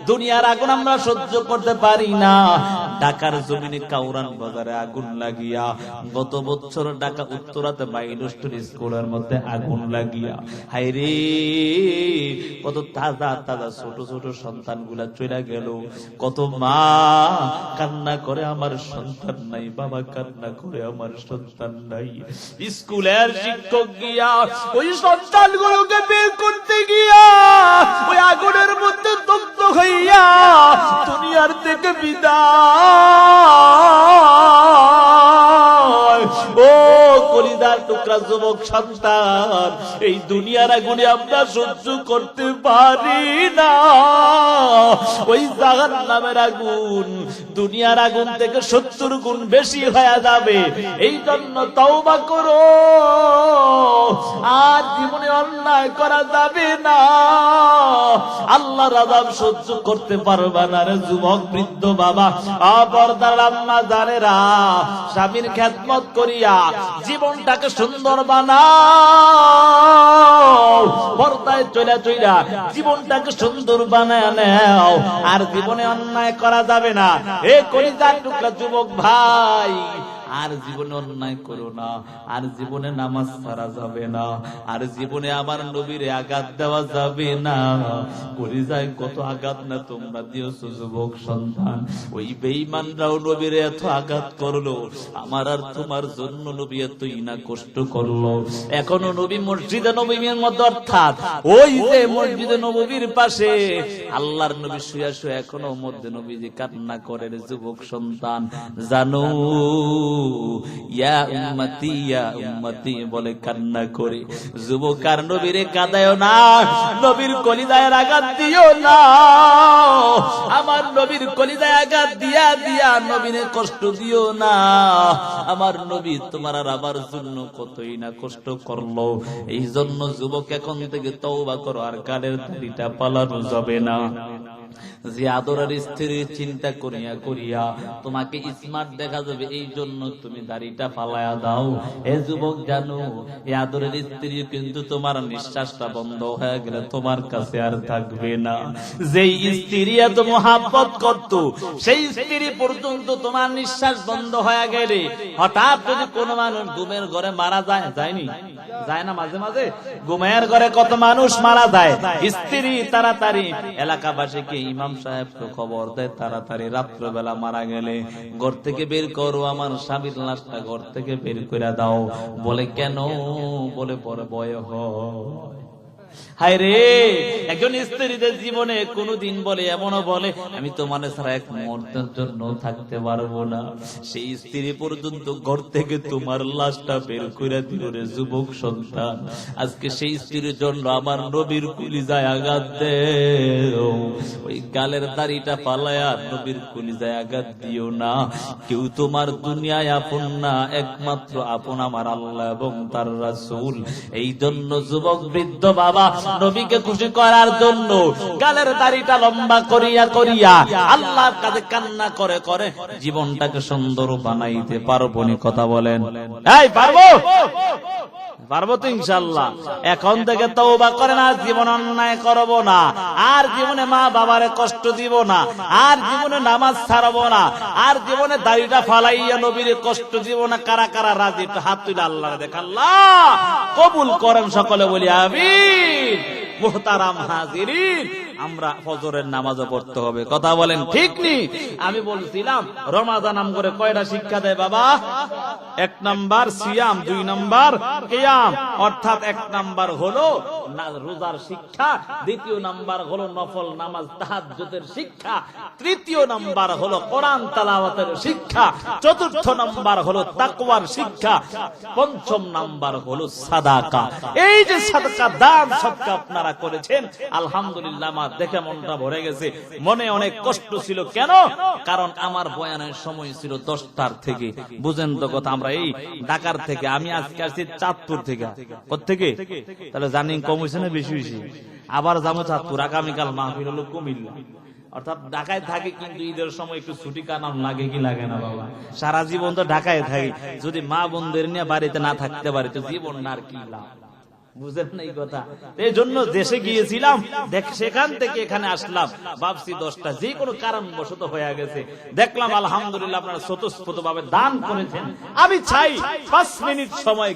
দুনিয়ার আগুন আমরা সহ্য করতে পারি না। ঢাকার জমিনে কাউরান বাজারে আগুন লাগিয়া, গত বছর ঢাকা উত্তরাতে মাইলস্টোন স্কুলের মধ্যে আগুন লাগিয়া, হায়রে কত তাজা তাজা ছোট ছোট সন্তান গুলা চলে গেল। কত মা কান্না করে আমার সন্তান নাই, বাবা কান্না করে আমার সন্তান নাই। স্কুলের শিক্ষক গিয়া ওই সন্তান গুলোকে বের করতে গিয়া ওই আগুনের মধ্যে দগ্ধ হইয়া দুনিয়ার থেকে বিদায়। ও কলিজার টুকরা যুবক সন্তান, এই দুনিয়ার আগুনে আমরা সহ্য করতে পারি না। ওই জাহান্নামের আগুন দুনিয়ার আগুন থেকে 70 গুণ বেশি হয়ে যাবে। এই জন্য তওবা করো, আর জীবনে অন্যায় করা যাবে না। আল্লাহর আযাব সহ্য করতে পারবা না রে যুবক বৃদ্ধ বাবা। পর্দার আম্মা জানেরা, স্বামীর খেদমত করিয়া জীবনটাকে সুন্দর বানাও, পর্দায় চলে চইলা জীবনটাকে সুন্দর বানায় নাও, আর জীবনে অন্যায় করা যাবে না। এ কলিজার টুকরা যুবক ভাই, আর জীবনে অন্যায় করো না, আর জীবনে নামাজ ছাড়া যাবে না, আর জীবনে আমার নবীরে আঘাত দেওয়া যাবে না। কলিজায় কত আঘাত না তোমরা দিয়েছো যুবক সন্তান। ওই বেঈমানরাও নবীরে এত আঘাত করলো, আমার আর তোমার জন্য নবী এতই না কষ্ট করলো। এখনো নবী মসজিদে নববীর মধ্যে, অর্থাৎ ওই যে মসজিদে নববীর পাশে আল্লাহর নবী শুয়া শুয়া এখনো মধ্যে নবীজি কান্না করে রে যুবক সন্তান। জানো ইয়া উম্মতি ইয়া উম্মতি বলে কান্না করে। যুবক আর নবীরে কাঁদায়ও না, নবীর কলিজায় আঘাত দিও না। আমার নবীর কলিজায় আঘাত দিয়া দিয়া নবীরে কষ্ট দিও না। আমার নবী তোমার আর আমার জন্য কতই না কষ্ট করলো। এই জন্য যুবক এখন থেকে তওবা করো, আর কালের দাড়িটা পালানো যাবে না। যে আদরের স্ত্রীর চিন্তা করিয়া করিয়া তোমাকে স্মার্ট দেখা যাবে, এই জন্য তুমি দাড়িটা ফালায়া দাও। এ যুবক জানো, এই আদরের স্ত্রী কিন্তু তোমার নিঃশ্বাসটা বন্ধ হয়ে গেলে তোমার কাছে আর থাকবে না। যেই স্ত্রী এত মহাব্বত করত, সেই স্ত্রী পর্যন্ত তোমার নিঃশ্বাস বন্ধ হয়ে গেলে, হঠাৎ যদি কোনো মানুষ ঘুমের ঘরে মারা যায়, যায়নি যায় না মাঝে মাঝে ঘুমের ঘরে কত মানুষ মারা যায়, স্ত্রী তাড়াতাড়ি এলাকাবাসীকে ইমাম সাহেবকে খবর দেয়, তাড়াতাড়ি রাত্রবেলা মারা গেলে ঘর থেকে বের করো, আমার স্বামীর লাশটা ঘর থেকে বের করে দাও। বলে কেন? বলে পরে ভয় হয়। হায় রে, একজন স্ত্রীদের জীবনে কোনদিন বলে এমনও বলে আমি তোমার ছাড়া এক মুহূর্তের জন্য থাকতে পারবো না। সেই স্ত্রী পর্যন্ত ঘর থেকে তোমার লাশটা বের করে দিল রে যুবক সন্তান। আজকে সেই স্ত্রীর জন্য আমার নবীর কলিজায় আঘাত দেও। ওই গালের দাড়িটা পালায়া নবীর কলিজায় আঘাত দিও না। কেউ তোমার দুনিয়ায় আপন না, একমাত্র আপন আমার আল্লাহ এবং তার রাসূল। এই জন্য যুবক বৃদ্ধ বাবা বাবা নবীকে খুশি করার জন্য গালের দাড়িটা লম্বা করিয়া করিয়া আল্লাহর কাছে কান্না করে করে জীবনটাকে সুন্দর বানাইতে পারবো নি? কথা বলেন, এই পারবো? পারবো তো ইনশাআল্লাহ। এখন থেকে তওবা করে না, জীবন অন্যায় করব না, আর জীবনে মা বাবারে কষ্ট দিব না, আর জীবনে নামাজ ছাড়বো না, আর জীবনে দাড়িটা ফালাইয়া নবীরে কষ্ট দিব না। কারা কারা রাজি? একটু হাত তুলে আল্লাহরে দেখ, আল্লাহ কবুল করেন। সকলে বলি আমিন। মুহতারাম হাজিরিন, আমরা ফজরের নামাজও পড়তে হবে। কথা বলেন ঠিক নি? আমি বলছিলাম রমাদান নাম করে কয়টা শিক্ষা দেয় বাবা? 1 নাম্বার সিয়াম, 2 নাম্বার কিয়াম, অর্থাৎ 1 নাম্বার হলো রোজার শিক্ষা, 2 নাম্বার হলো নফল নামাজ তাহাজ্জুদের শিক্ষা, 3 নাম্বার হলো কোরআন তেলাওয়াতের শিক্ষা, 4 নাম্বার হলো তাকওয়ার শিক্ষা, 5 নাম্বার হলো সাদাকা। এই যে সাদাকা, দান সদকা আপনারা করেছেন, আলহামদুলিল্লাহ, আমার দেখে মনটা ভরে গেছে। মনে অনেক কষ্ট ছিল, কেন? কারণ আমার বয়ানের সময় ছিল 10টার থেকে। বুঝেন তো কথা? আমরা এই ঢাকার থেকে, আমি আজকে আসছি চাঁদপুর থেকে। কোত্থেকে? তাহলে জানি কম হয়েছে না বেশি হয়েছে? আবার যাবো চাঁদপুর, আগামীকাল মাহফিল হলো কুমিল্লা। অর্থাৎ ঢাকায় থাকি, কিন্তু ঈদের সময় একটু ছুটি কাটাম লাগে কি লাগে না বাবা? সারা জীবন তো ঢাকায় থাকি, যদি মা বোনদের নিয়ে বাড়িতে না থাকতে পারি তো জীবন না আর কি লাভ? বুঝেন না এই কথা? এই জন্য দেশে গিয়েছিলাম, সেখান থেকে এখানে আসলাম, ভাবছি 10টা যে কোনো কারণবশত হয়ে গেছে। দেখলাম আলহামদুলিল্লাহ আপনারা স্বতঃস্ফূর্ত ভাবে দান করেছেন। আমি চাই 5 মিনিট সময়